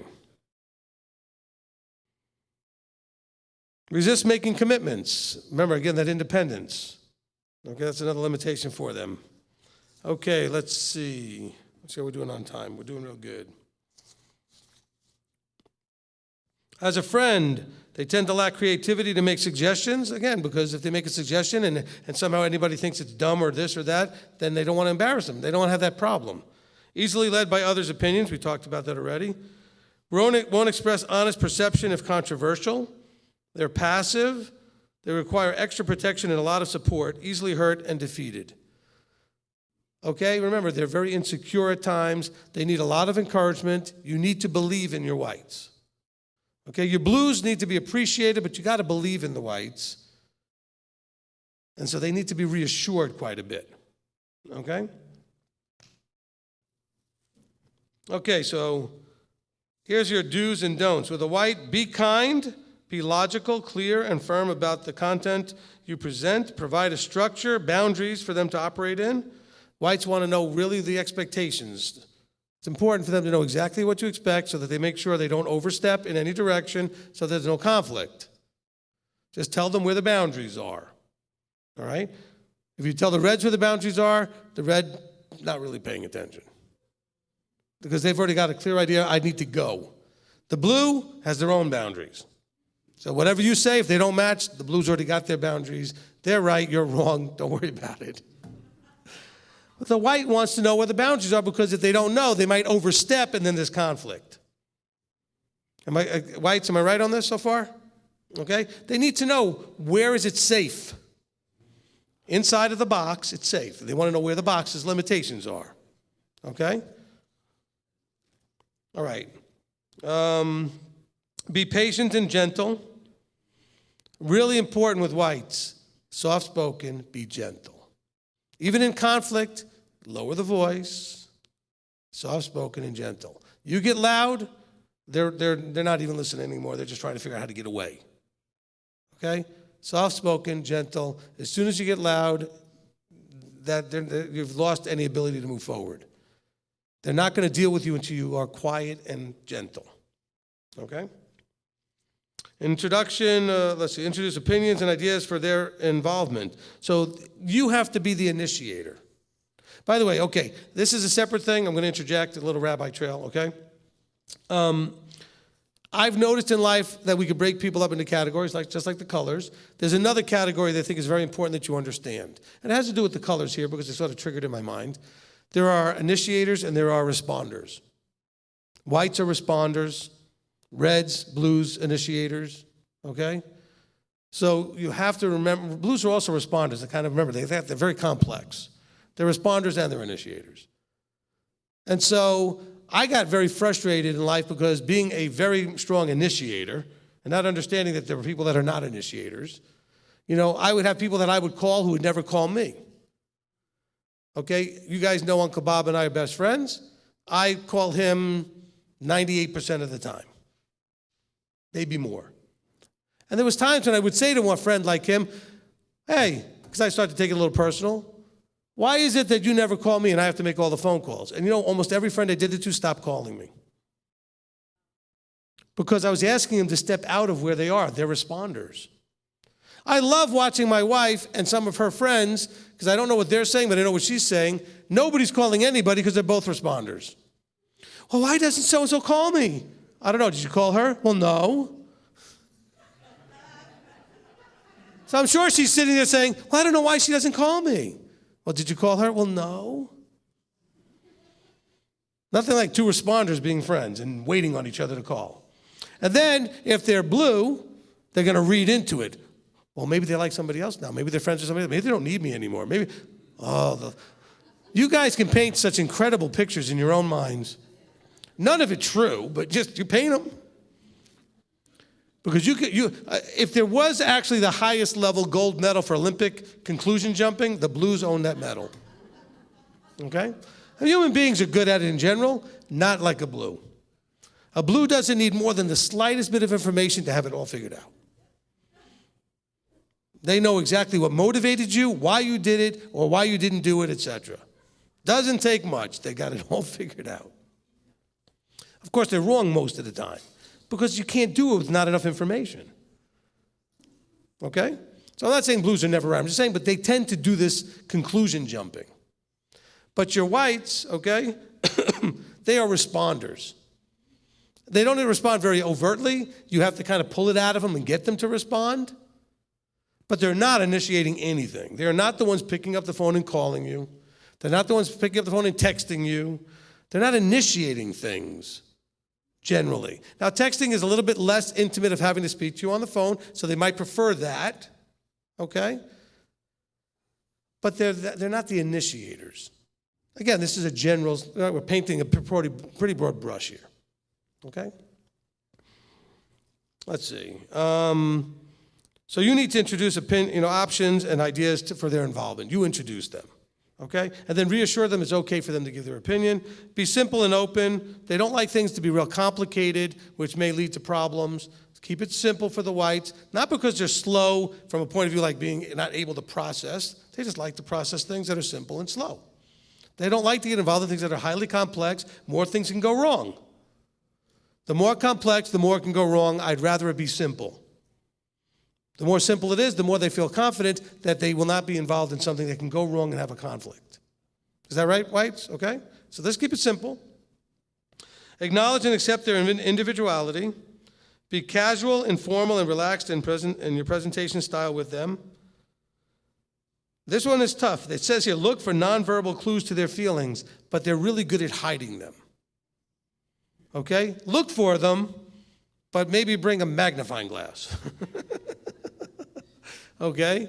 Resist making commitments. Remember, again, that independence. Okay, that's another limitation for them. Okay, let's see. Let's see how we're doing on time. We're doing real good. As a friend, they tend to lack creativity to make suggestions. Again, because if they make a suggestion and somehow anybody thinks it's dumb or this or that, then they don't want to embarrass them. They don't want to have that problem. Easily led by others' opinions. We talked about that already. Won't express honest perception if controversial. They're passive. They require extra protection and a lot of support, easily hurt and defeated. Okay, remember, they're very insecure at times. They need a lot of encouragement. You need to believe in your whites. Okay, your blues need to be appreciated, but you got to believe in the whites. And so they need to be reassured quite a bit. Okay? Okay, so here's your do's and don'ts. With a white, be kind. Be logical, clear, and firm about the content you present. Provide a structure, boundaries for them to operate in. Whites want to know really the expectations. It's important for them to know exactly what you expect so that they make sure they don't overstep in any direction so there's no conflict. Just tell them where the boundaries are. All right? If you tell the reds where the boundaries are, the red not really paying attention. Because they've already got a clear idea, I need to go. The blue has their own boundaries. So whatever you say, if they don't match, the blues already got their boundaries. They're right, you're wrong, don't worry about it. But the white wants to know where the boundaries are, because if they don't know, they might overstep and then there's conflict. Whites, am I right on this so far? Okay? They need to know, where is it safe? Inside of the box, it's safe. They want to know where the box's limitations are. Okay? All right. Be patient and gentle. Really important with whites. Soft-spoken, be gentle. Even in conflict, lower the voice. Soft-spoken and gentle. You get loud, they're not even listening anymore. They're just trying to figure out how to get away. Okay? Soft-spoken, gentle. As soon as you get loud, you've lost any ability to move forward. They're not going to deal with you until you are quiet and gentle. Okay? Introduction, introduce opinions and ideas for their involvement. So you have to be the initiator. By the way, okay, this is a separate thing. I'm going to interject a little rabbi trail, okay? I've noticed in life that we could break people up into categories, just like the colors. There's another category that I think is very important that you understand. And it has to do with the colors here because it sort of triggered in my mind. There are initiators and there are responders. Whites are responders. Reds, blues, initiators, okay? So you have to remember, blues are also responders. I kind of remember, they're very complex. They're responders and they're initiators. And so I got very frustrated in life because being a very strong initiator and not understanding that there were people that are not initiators, I would have people that I would call who would never call me. Okay, you guys know Uncle Bob and I are best friends. I call him 98% of the time. Maybe more. And there was times when I would say to one friend like him, hey, because I started to take it a little personal, why is it that you never call me and I have to make all the phone calls? And almost every friend I did it to stopped calling me. Because I was asking them to step out of where they are. They're responders. I love watching my wife and some of her friends, because I don't know what they're saying, but I know what she's saying. Nobody's calling anybody because they're both responders. Well, why doesn't so-and-so call me? I don't know, did you call her? Well, no. So I'm sure she's sitting there saying, well, I don't know why she doesn't call me. Well, did you call her? Well, no. Nothing like two responders being friends and waiting on each other to call. And then, if they're blue, they're going to read into it. Well, maybe they like somebody else now. Maybe they're friends with somebody else. Maybe they don't need me anymore. Maybe, You guys can paint such incredible pictures in your own minds. None of it true, but just you paint them. Because if there was actually the highest level gold medal for Olympic conclusion jumping, the Blues own that medal. Okay? And human beings are good at it in general, not like a Blue. A Blue doesn't need more than the slightest bit of information to have it all figured out. They know exactly what motivated you, why you did it, or why you didn't do it, etc. Doesn't take much. They got it all figured out. Of course, they're wrong most of the time because you can't do it with not enough information. Okay? So I'm not saying Blues are never right. I'm just saying, but they tend to do this conclusion jumping. But your whites, okay, they are responders. They don't respond very overtly. You have to kind of pull it out of them and get them to respond. But they're not initiating anything. They're not the ones picking up the phone and calling you. They're not the ones picking up the phone and texting you. They're not initiating things, generally. Now, texting is a little bit less intimate of having to speak to you on the phone, so they might prefer that, okay? But they're not the initiators. Again, this is a general, we're painting a pretty broad brush here, okay? Let's see. So you need to introduce options and ideas for their involvement. You introduce them, okay? And then reassure them it's okay for them to give their opinion. Be simple and open. They don't like things to be real complicated, which may lead to problems. Keep it simple for the whites, not because they're slow from a point of view like being not able to process. They just like to process things that are simple and slow. They don't like to get involved in things that are highly complex. More things can go wrong. The more complex, the more it can go wrong. I'd rather it be simple. The more simple it is, the more they feel confident that they will not be involved in something that can go wrong and have a conflict. Is that right, whites? Okay? So let's keep it simple. Acknowledge and accept their individuality. Be casual, informal, and relaxed in your presentation style with them. This one is tough. It says here, look for nonverbal clues to their feelings, but they're really good at hiding them. Okay? Look for them, but maybe bring a magnifying glass. Okay?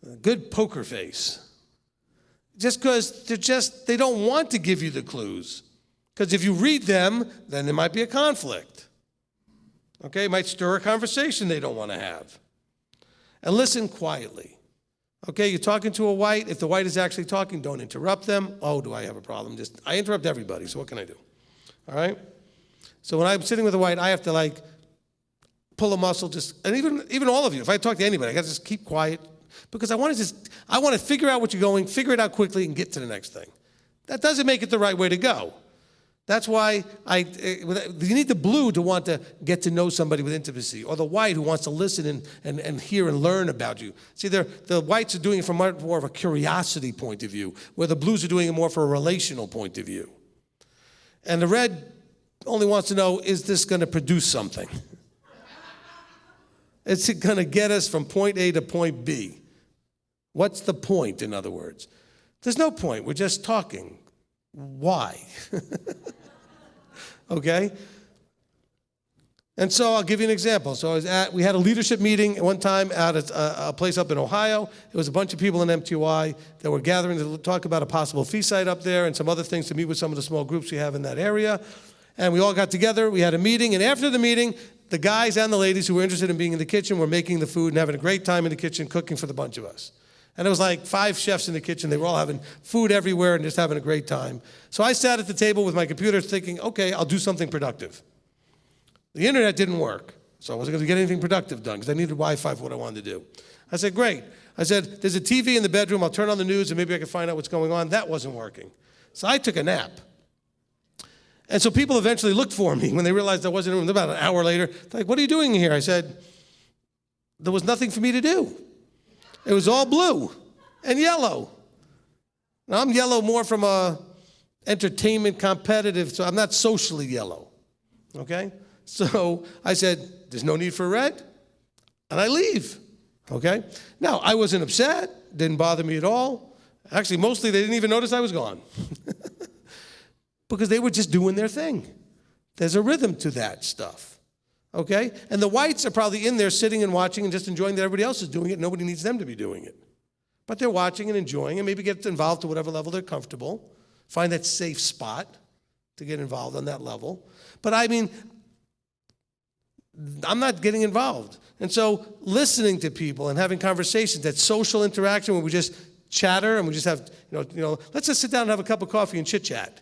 A good poker face. Just because they don't want to give you the clues. Because if you read them, then there might be a conflict. Okay? It might stir a conversation they don't want to have. And listen quietly. Okay, you're talking to a white. If the white is actually talking, don't interrupt them. Oh, do I have a problem? I interrupt everybody, so what can I do? All right? So when I'm sitting with a white, I have to pull a muscle, and even all of you, if I talk to anybody, I got to just keep quiet because I want to figure out what you're going, figure it out quickly, and get to the next thing. That doesn't make it the right way to go. That's why you need the blue to want to get to know somebody with intimacy, or the white who wants to listen and hear and learn about you. See, the whites are doing it from more of a curiosity point of view, where the blues are doing it more for a relational point of view. And the red only wants to know, is this going to produce something? It's going to get us from point A to point B. What's the point, in other words? There's no point. We're just talking. Why? Okay? And so I'll give you an example. So we had a leadership meeting at one time at a place up in Ohio. It was a bunch of people in MTY that were gathering to talk about a possible feast site up there and some other things to meet with some of the small groups we have in that area. And we all got together. We had a meeting. And after the meeting, the guys and the ladies who were interested in being in the kitchen were making the food and having a great time in the kitchen, cooking for the bunch of us. And it was like 5 chefs in the kitchen. They were all having food everywhere and just having a great time. So I sat at the table with my computer thinking, okay, I'll do something productive. The internet didn't work, so I wasn't going to get anything productive done because I needed Wi-Fi for what I wanted to do. I said, great. I said, there's a TV in the bedroom. I'll turn on the news and maybe I can find out what's going on. That wasn't working. So I took a nap. And so people eventually looked for me when they realized I wasn't in the room. About an hour later, they're like, what are you doing here? I said, there was nothing for me to do. It was all blue and yellow. Now, I'm yellow more from a entertainment competitive, so I'm not socially yellow, okay? So I said, there's no need for red, and I leave, okay? Now, I wasn't upset, didn't bother me at all. Actually, mostly they didn't even notice I was gone because they were just doing their thing. There's a rhythm to that stuff. Okay? And the whites are probably in there sitting and watching and just enjoying that everybody else is doing it. Nobody needs them to be doing it. But they're watching and enjoying and maybe get involved to whatever level they're comfortable. Find that safe spot to get involved on that level. But I mean, I'm not getting involved. And so listening to people and having conversations, that social interaction where we just chatter and we just have, let's just sit down and have a cup of coffee and chit chat.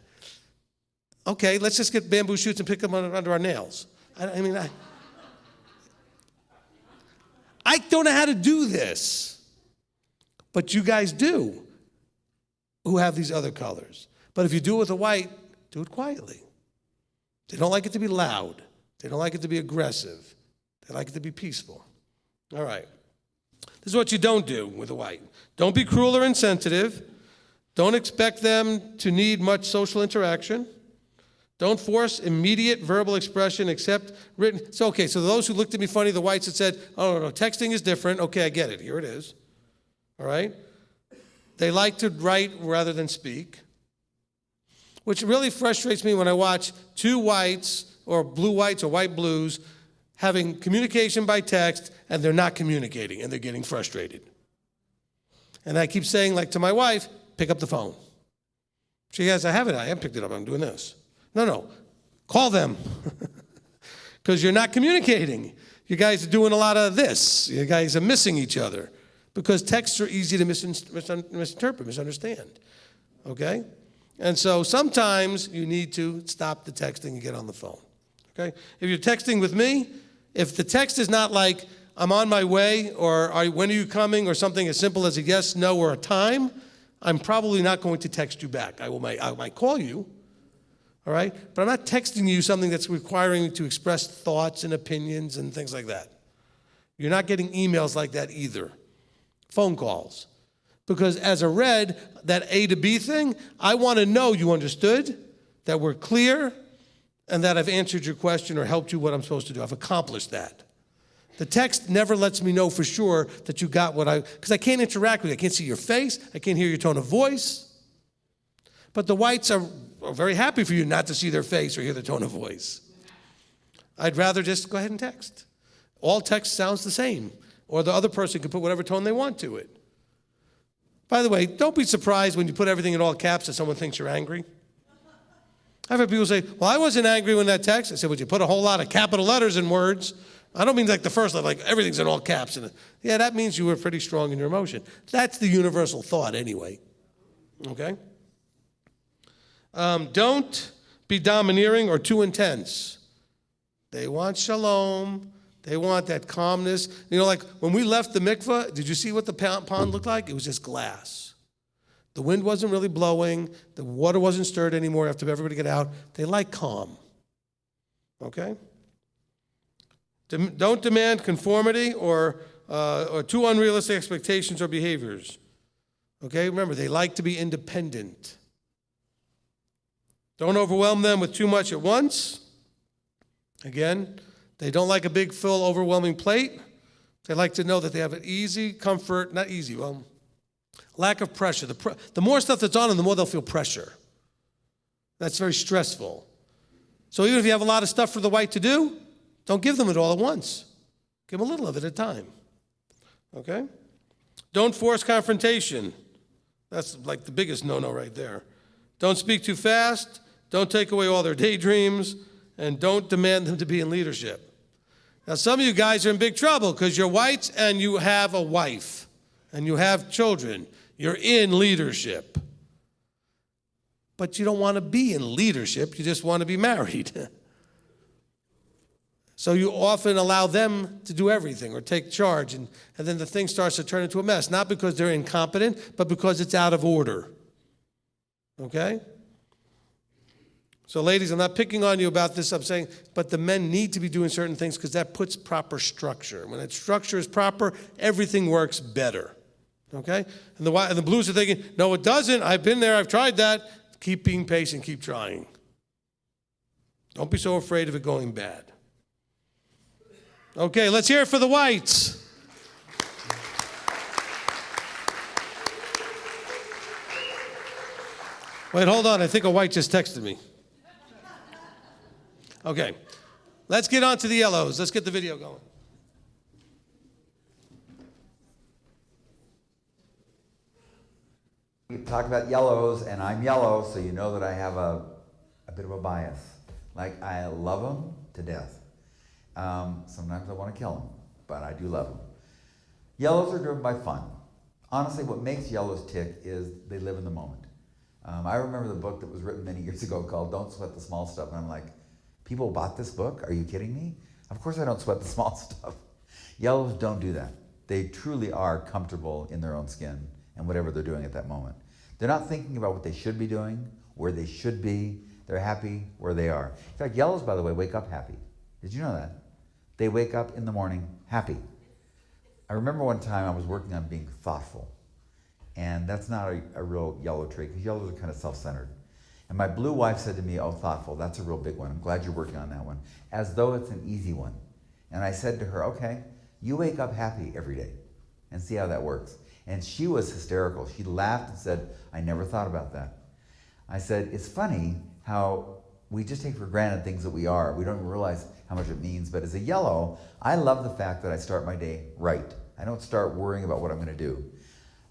Okay, let's just get bamboo shoots and pick them under our nails. I don't know how to do this, but you guys do who have these other colors. But if you do it with a white, do it quietly. They don't like it to be loud. They don't like it to be aggressive. They like it to be peaceful. All right. This is what you don't do with a white. Don't be cruel or insensitive. Don't expect them to need much social interaction. Don't force immediate verbal expression except written. So, okay, so those who looked at me funny, the whites that said, oh, no, texting is different. Okay, I get it. Here it is. All right? They like to write rather than speak, which really frustrates me when I watch two whites or blue whites or white blues having communication by text, and they're not communicating, and they're getting frustrated. And I keep saying, like to my wife, pick up the phone. She goes, I haven't picked it up, I'm doing this. No, call them. Because you're not communicating. You guys are doing a lot of this. You guys are missing each other. Because texts are easy to misinterpret, misunderstand. Okay? And so sometimes you need to stop the texting and get on the phone. Okay? If you're texting with me, if the text is not like, I'm on my way, or when are you coming, or something as simple as a yes, no, or a time, I'm probably not going to text you back. I might call you, all right? But I'm not texting you something that's requiring you to express thoughts and opinions and things like that. You're not getting emails like that either. Phone calls. Because as a red, that A to B thing, I want to know you understood, that we're clear, and that I've answered your question or helped you what I'm supposed to do. I've accomplished that. The text never lets me know for sure that you got because I can't interact with you. I can't see your face. I can't hear your tone of voice. But the whites are very happy for you not to see their face or hear their tone of voice. I'd rather just go ahead and text. All text sounds the same, or the other person can put whatever tone they want to it. By the way, don't be surprised when you put everything in all caps that someone thinks you're angry. I've heard people say, well, I wasn't angry when that text. I said, well, you put a whole lot of capital letters in words. I don't mean like the first letter, like everything's in all caps. Yeah, that means you were pretty strong in your emotion. That's the universal thought anyway. Okay? Don't be domineering or too intense. They want shalom. They want that calmness. Like when we left the mikveh, did you see what the pond looked like? It was just glass. The wind wasn't really blowing. The water wasn't stirred anymore after everybody got out. They like calm. Okay? Don't demand conformity or too unrealistic expectations or behaviors. Okay? Remember, they like to be independent. Don't overwhelm them with too much at once. Again, they don't like a big, full, overwhelming plate. They like to know that they have an easy, comfort, not easy, lack of pressure. The more stuff that's on them, the more they'll feel pressure. That's very stressful. So even if you have a lot of stuff for the white to do, don't give them it all at once. Give them a little of it at a time. Okay? Don't force confrontation. That's like the biggest no-no right there. Don't speak too fast. Don't take away all their daydreams. And don't demand them to be in leadership. Now, some of you guys are in big trouble because you're whites and you have a wife and you have children. You're in leadership. But you don't want to be in leadership. You just want to be married. So you often allow them to do everything or take charge, and then the thing starts to turn into a mess, not because they're incompetent, but because it's out of order. Okay? So ladies, I'm not picking on you about this, I'm saying, but the men need to be doing certain things because that puts proper structure. When that structure is proper, everything works better. Okay? And the blues are thinking, no, it doesn't. I've been there. I've tried that. Keep being patient. Keep trying. Don't be so afraid of it going bad. Okay, let's hear it for the whites. Wait, hold on. I think a white just texted me. Okay, let's get on to the yellows. Let's get the video going. We talk about yellows, and I'm yellow, so you know that I have a bit of a bias. Like, I love them to death. Sometimes I want to kill them, but I do love them. Yellows are driven by fun. Honestly, what makes yellows tick is they live in the moment. I remember the book that was written many years ago called Don't Sweat the Small Stuff, and I'm like, people bought this book? Are you kidding me? Of course I don't sweat the small stuff. Yellows don't do that. They truly are comfortable in their own skin and whatever they're doing at that moment. They're not thinking about what they should be doing, where they should be. They're happy where they are. In fact, yellows, by the way, wake up happy. Did you know that? They wake up in the morning happy. I remember one time I was working on being thoughtful. And that's not a real yellow trait, because yellows are kind of self-centered. And my blue wife said to me, oh, thoughtful, that's a real big one. I'm glad you're working on that one. As though it's an easy one. And I said to her, okay, you wake up happy every day and see how that works. And she was hysterical. She laughed and said, I never thought about that. I said, it's funny how we just take for granted things that we are. We don't even realize how much it means. But as a yellow, I love the fact that I start my day right. I don't start worrying about what I'm going to do.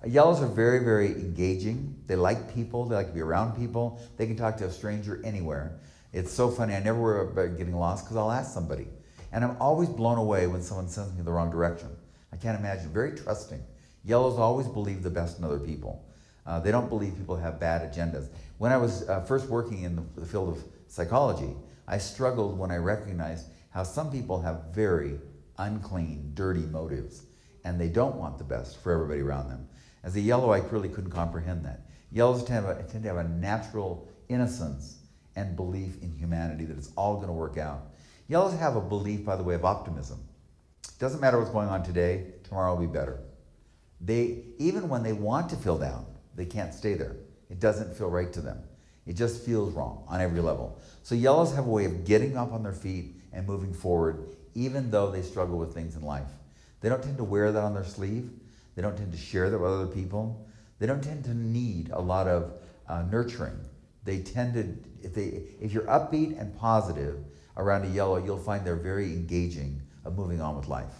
Yellows are very, very engaging. They like people. They like to be around people. They can talk to a stranger anywhere. It's so funny. I never worry about getting lost because I'll ask somebody. And I'm always blown away when someone sends me the wrong direction. I can't imagine. Very trusting. Yellows always believe the best in other people. They don't believe people have bad agendas. When I was first working in the field of psychology, I struggled when I recognized how some people have very unclean, dirty motives, and they don't want the best for everybody around them. As a yellow, I really couldn't comprehend that. Yellows tend to have a natural innocence and belief in humanity that it's all going to work out. Yellows have a belief, by the way, of optimism. It doesn't matter what's going on today, tomorrow will be better. Even when they want to feel down, they can't stay there. It doesn't feel right to them. It just feels wrong on every level. So yellows have a way of getting up on their feet and moving forward, even though they struggle with things in life. They don't tend to wear that on their sleeve. They don't tend to share that with other people. They don't tend to need a lot of nurturing. They tend to, if you're upbeat and positive around a yellow, you'll find they're very engaging of moving on with life.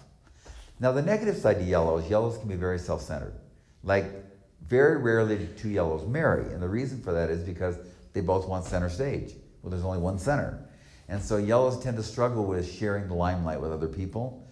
Now, the negative side to yellows can be very self-centered. Like, very rarely do two yellows marry, and the reason for that is because they both want center stage. Well, there's only one center. And so yellows tend to struggle with sharing the limelight with other people.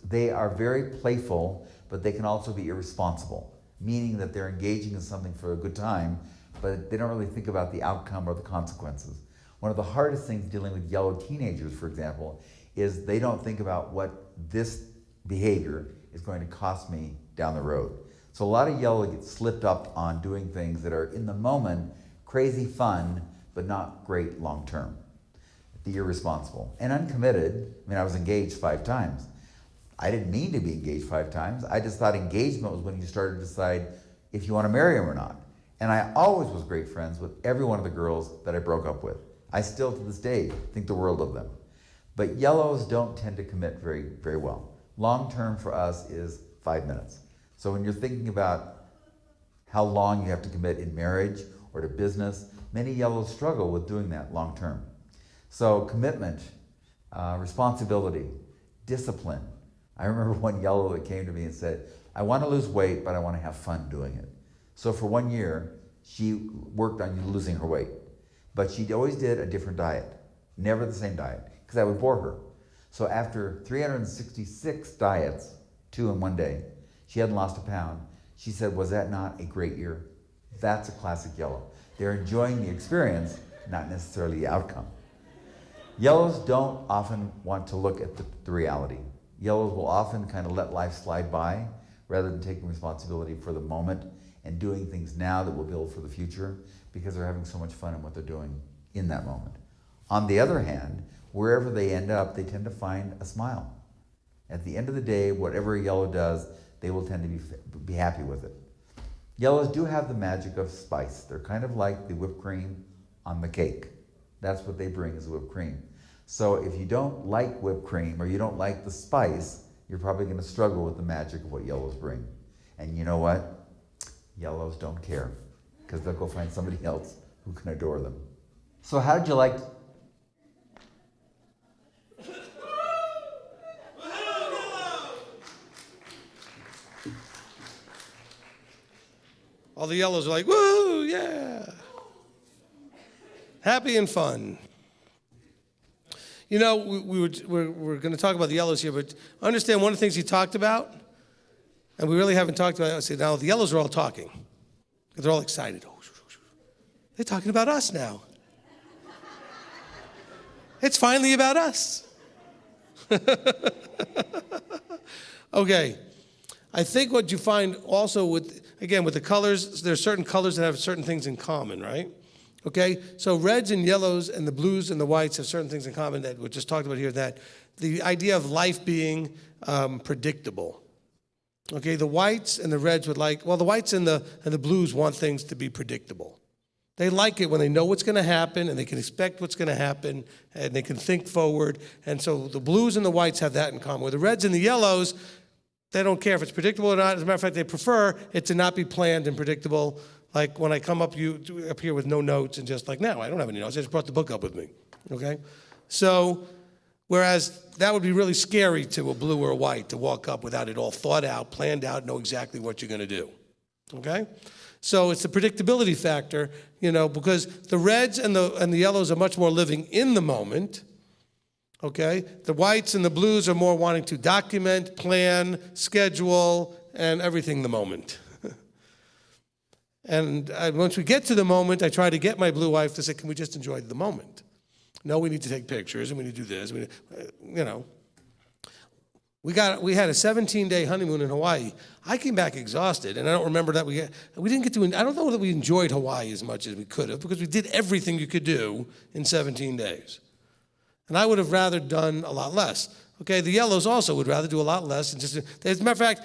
They are very playful, but they can also be irresponsible, meaning that they're engaging in something for a good time, but they don't really think about the outcome or the consequences. One of the hardest things dealing with yellow teenagers, for example, is they don't think about what this behavior is going to cost me down the road. So a lot of yellow get slipped up on doing things that are in the moment crazy fun, but not great long term. The irresponsible and uncommitted. I mean, I was engaged 5 times. I didn't mean to be engaged 5 times. I just thought engagement was when you started to decide if you want to marry him or not. And I always was great friends with every one of the girls that I broke up with. I still, to this day, think the world of them. But yellows don't tend to commit very, very well. Long term for us is 5 minutes. So when you're thinking about how long you have to commit in marriage or to business, many yellows struggle with doing that long term. So commitment, responsibility, discipline. I remember one yellow that came to me and said, I want to lose weight, but I want to have fun doing it. So for 1 year, she worked on losing her weight. But she always did a different diet, never the same diet, because that would bore her. So after 366 diets, 2 in 1 day, she hadn't lost a pound. She said, was that not a great year? That's a classic yellow. They're enjoying the experience, not necessarily the outcome. Yellows don't often want to look at the reality. Yellows will often kind of let life slide by rather than taking responsibility for the moment and doing things now that will build for the future because they're having so much fun in what they're doing in that moment. On the other hand, wherever they end up, they tend to find a smile. At the end of the day, whatever a yellow does, they will tend to be happy with it. Yellows do have the magic of spice. They're kind of like the whipped cream on the cake. That's what they bring is whipped cream. So if you don't like whipped cream or you don't like the spice, you're probably going to struggle with the magic of what yellows bring. And you know what? Yellows don't care because they'll go find somebody else who can adore them. So how did you like... All the yellows are like, woo, yeah. Happy and fun. You know, we're going to talk about the yellows here, but understand one of the things he talked about, and we really haven't talked about it. I said, now the yellows are all talking. They're all excited. Oh, they're talking about us now. It's finally about us. Okay. I think what you find also with the colors, there's certain colors that have certain things in common, right? Okay, so reds and yellows and the blues and the whites have certain things in common that we just talked about here, that the idea of life being predictable. Okay, the whites and the reds would the whites and the blues want things to be predictable. They like it when they know what's going to happen and they can expect what's going to happen and they can think forward. And so the blues and the whites have that in common. With the reds and the yellows, they don't care if it's predictable or not. As a matter of fact, they prefer it to not be planned and predictable. Like when I come up here with no notes and just like, no, I don't have any notes. I just brought the book up with me, okay? So, whereas that would be really scary to a blue or a white to walk up without it all thought out, planned out, know exactly what you're going to do, okay? So it's the predictability factor, because the reds and the yellows are much more living in the moment, okay? The whites and the blues are more wanting to document, plan, schedule, and everything the moment. And once we get to the moment, I try to get my blue wife to say, can we just enjoy the moment? No, we need to take pictures, and we need to do this. We had a 17-day honeymoon in Hawaii. I came back exhausted, and I don't remember that we didn't get to. I don't know that we enjoyed Hawaii as much as we could have because we did everything you could do in 17 days. And I would have rather done a lot less. Okay, the yellows also would rather do a lot less. And just, as a matter of fact,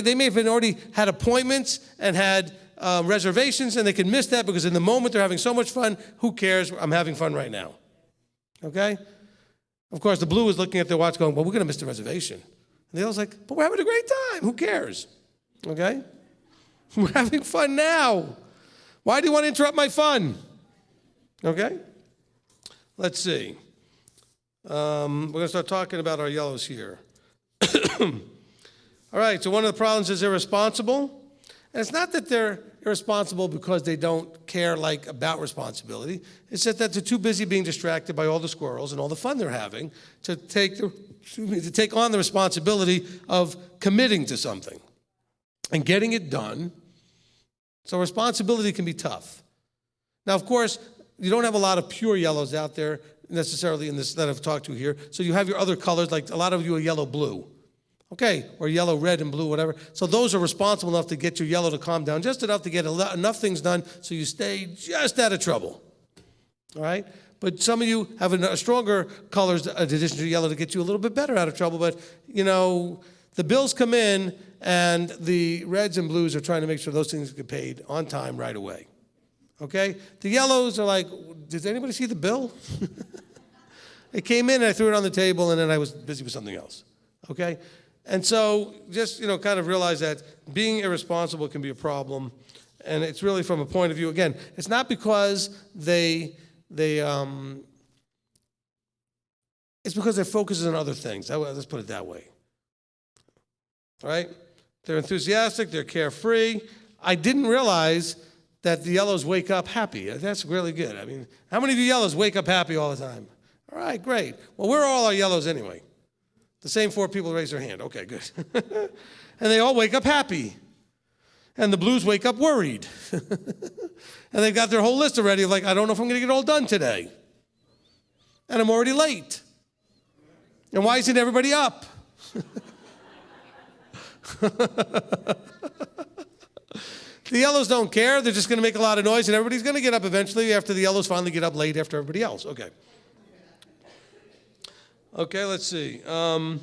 they may have already had appointments and had reservations, and they can miss that because in the moment they're having so much fun. Who cares? I'm having fun right now. Okay? Of course, the blue is looking at their watch going, well, we're going to miss the reservation. And the yellow's like, but we're having a great time. Who cares? Okay? We're having fun now. Why do you want to interrupt my fun? Okay? Let's see. We're going to start talking about our yellows here. All right, so one of the problems is irresponsible. And it's not that they're irresponsible because they don't care about responsibility. It's just that they're too busy being distracted by all the squirrels and all the fun they're having to take on the responsibility of committing to something and getting it done. So responsibility can be tough. Now, of course, you don't have a lot of pure yellows out there necessarily in this that I've talked to here. So you have your other colors, like a lot of you are yellow-blue. Okay, or yellow, red, and blue, whatever. So those are responsible enough to get your yellow to calm down, just enough to get enough things done so you stay just out of trouble. All right? But some of you have a stronger colors in addition to yellow to get you a little bit better out of trouble. But, the bills come in, and the reds and blues are trying to make sure those things get paid on time right away. Okay? The yellows are like, did anybody see the bill? It came in, and I threw it on the table, and then I was busy with something else. Okay? And so just, kind of realize that being irresponsible can be a problem. And it's really from a point of view, again, it's not because it's because their focus is on other things. Let's put it that way. All right? They're enthusiastic, they're carefree. I didn't realize that the yellows wake up happy. That's really good. I mean, how many of you yellows wake up happy all the time? All right, great. Well, we're all our yellows anyway. The same 4 people raise their hand. Okay, good. And they all wake up happy. And the blues wake up worried. And they've got their whole list already of I don't know if I'm going to get it all done today. And I'm already late. And why isn't everybody up? The yellows don't care. They're just going to make a lot of noise, and everybody's going to get up eventually after the yellows finally get up late after everybody else. Okay. Okay, let's see. Oh,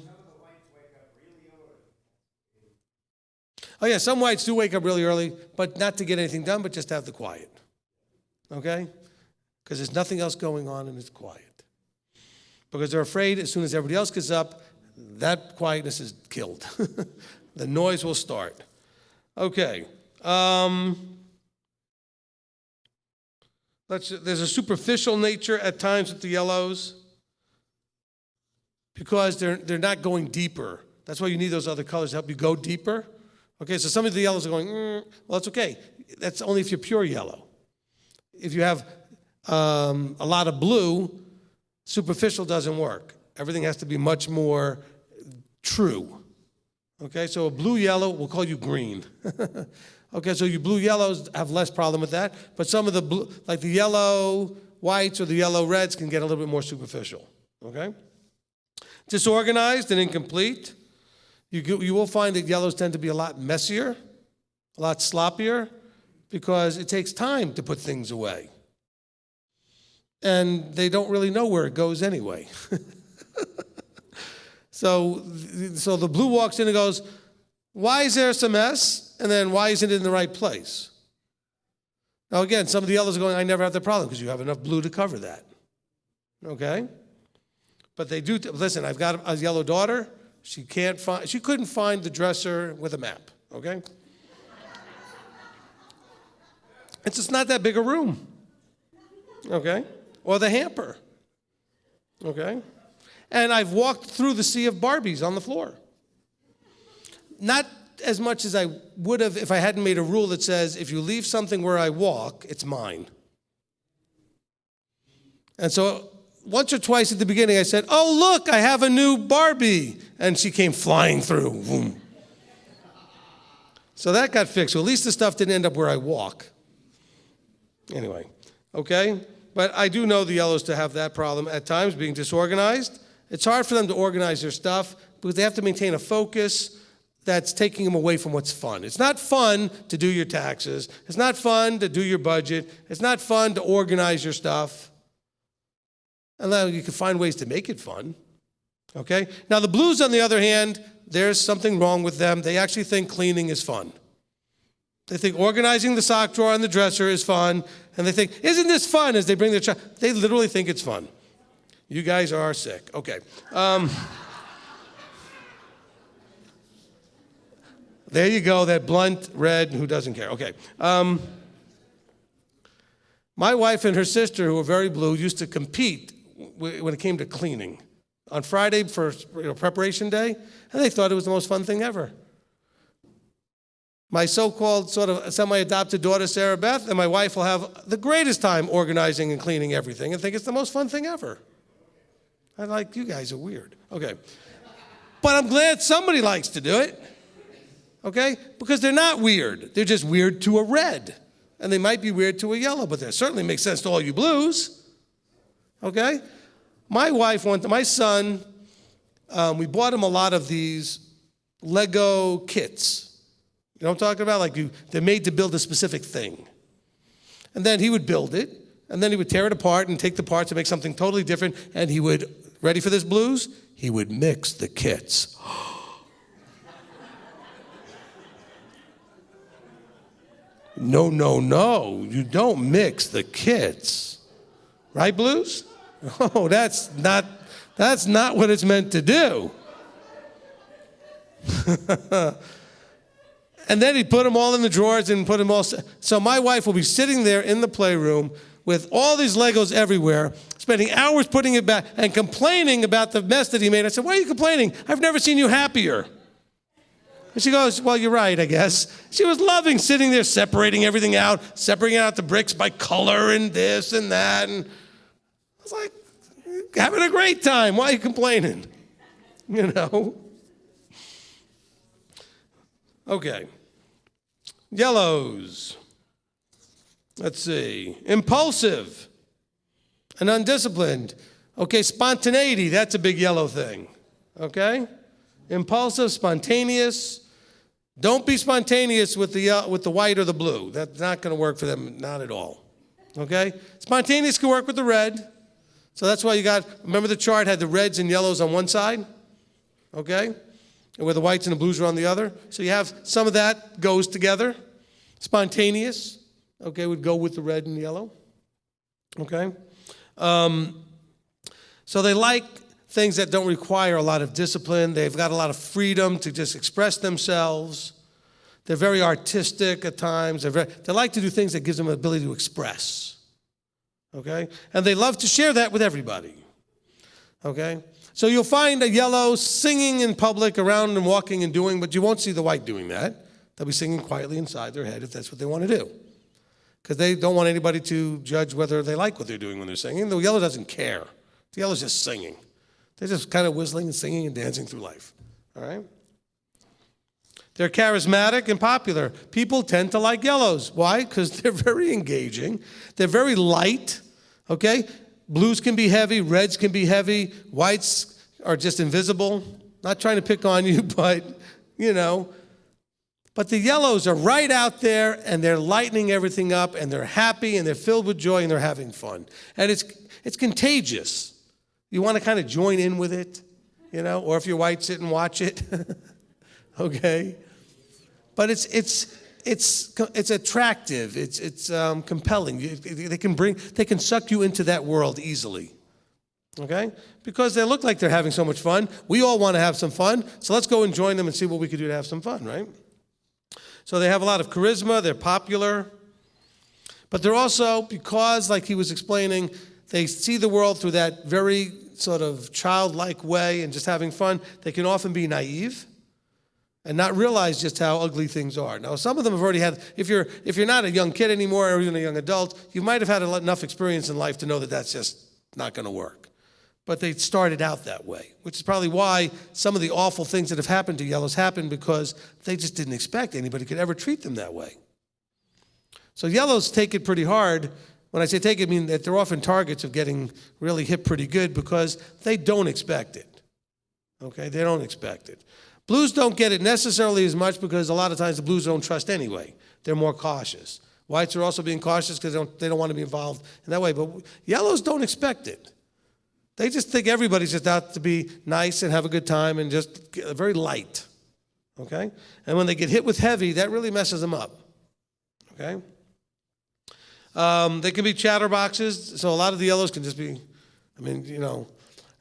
yeah, some whites do wake up really early, but not to get anything done, but just to have the quiet. Okay? Because there's nothing else going on, and it's quiet. Because they're afraid as soon as everybody else gets up, that quietness is killed. The noise will start. Okay. There's a superficial nature at times with the yellows because they're not going deeper. That's why you need those other colors to help you go deeper. Okay, so some of the yellows are going, well, it's okay. that's only if you're pure yellow. If you have a lot of blue, superficial doesn't work. Everything has to be much more true. Okay, so a blue-yellow, we'll call you green. Okay, so you blue-yellows have less problem with that, but some of the blue, like the yellow whites or the yellow reds can get a little bit more superficial. Okay? Disorganized and incomplete. You will find that yellows tend to be a lot messier, a lot sloppier, because it takes time to put things away. And they don't really know where it goes anyway. So the blue walks in and goes, why is there some mess? And then why isn't it in the right place? Now again, some of the yellows are going, I never have the problem because you have enough blue to cover that. Okay? But they do, listen, I've got a yellow daughter. She couldn't find the dresser with a map. Okay? It's just not that big a room. Okay? Or the hamper. Okay? And I've walked through the sea of Barbies on the floor. Not as much as I would have if I hadn't made a rule that says, if you leave something where I walk, it's mine. And so once or twice at the beginning, I said, oh, look, I have a new Barbie. And she came flying through. Boom. So that got fixed. So at least the stuff didn't end up where I walk. Anyway, okay? But I do know the yellows to have that problem at times, being disorganized. It's hard for them to organize their stuff because they have to maintain a focus that's taking them away from what's fun. It's not fun to do your taxes. It's not fun to do your budget. It's not fun to organize your stuff. And then you can find ways to make it fun. Okay? Now the blues, on the other hand, there's something wrong with them. They actually think cleaning is fun. They think organizing the sock drawer and the dresser is fun. And they think, isn't this fun, as they bring their child? They literally think it's fun. You guys are sick. Okay. There you go, that blunt red who doesn't care. Okay. My wife and her sister, who were very blue, used to compete when it came to cleaning on Friday for preparation day, and they thought it was the most fun thing ever. My so-called sort of semi-adopted daughter, Sarah Beth, and my wife will have the greatest time organizing and cleaning everything and think it's the most fun thing ever. I'm like, you guys are weird. Okay. But I'm glad somebody likes to do it. Okay? Because they're not weird. They're just weird to a red. And they might be weird to a yellow, but that certainly makes sense to all you blues. Okay? My son, we bought him a lot of these Lego kits. You know what I'm talking about? Like they're made to build a specific thing. And then he would build it, and then he would tear it apart and take the parts and make something totally different, and he would, ready for this, blues? He would mix the kits. No, you don't mix the kits. Right, blues? Oh, that's not what it's meant to do. And then he'd put them all in the drawers and put them all. So my wife will be sitting there in the playroom with all these Legos everywhere, spending hours putting it back and complaining about the mess that he made. I said, why are you complaining? I've never seen you happier. And she goes, well, you're right, I guess. She was loving sitting there separating everything out, separating out the bricks by color and this and that. And I was like, having a great time. Why are you complaining? You know? Okay. Yellows. Let's see. Impulsive and undisciplined. Okay, spontaneity, that's a big yellow thing. Okay? Impulsive, spontaneous. Don't be spontaneous with the white or the blue. That's not going to work for them, not at all. Okay? Spontaneous can work with the red. So that's why remember the chart had the reds and yellows on one side? Okay? And where the whites and the blues are on the other. So you have some of that goes together. Spontaneous, okay, would go with the red and yellow. Okay? So they like things that don't require a lot of discipline. They've got a lot of freedom to just express themselves. They're very artistic at times. They like to do things that gives them an ability to express. Okay? And they love to share that with everybody. Okay? So you'll find a yellow singing in public around and walking and doing, but you won't see the white doing that They'll be singing quietly inside their head if that's what they want to do. Because they don't want anybody to judge whether they like what they're doing when they're singing. The yellow doesn't care. The yellow's just singing. They're just kind of whistling and singing and dancing through life. All right? They're charismatic and popular. People tend to like yellows. Why? Because they're very engaging. They're very light. Okay? Blues can be heavy. Reds can be heavy. Whites are just invisible. Not trying to pick on you, but, you know. But the yellows are right out there, and they're lightening everything up, and they're happy, and they're filled with joy, and they're having fun. And it's contagious. You want to kind of join in with it, you know, or if you're white, sit and watch it. Okay? But it's attractive. It's compelling. They can suck you into that world easily. Okay? Because they look like they're having so much fun. We all want to have some fun. So let's go and join them and see what we can do to have some fun, right? So they have a lot of charisma. They're popular. But they're also, because, like he was explaining, they see the world through that very sort of childlike way and just having fun. They can often be naive and not realize just how ugly things are. Now, some of them have already had, if you're not a young kid anymore or even a young adult, you might have had enough experience in life to know that that's just not going to work. But they started out that way, which is probably why some of the awful things that have happened to yellows happened, because they just didn't expect anybody could ever treat them that way. So yellows take it pretty hard. When I say take it, I mean that they're often targets of getting really hit pretty good because they don't expect it. Okay, they don't expect it. Blues don't get it necessarily as much because a lot of times the blues don't trust anyway. They're more cautious. Whites are also being cautious because they don't want to be involved in that way. But yellows don't expect it. They just think everybody's just out to be nice and have a good time and just very light. Okay? And when they get hit with heavy, that really messes them up. Okay? They can be chatterboxes, so a lot of the yellows can just be, I mean, you know,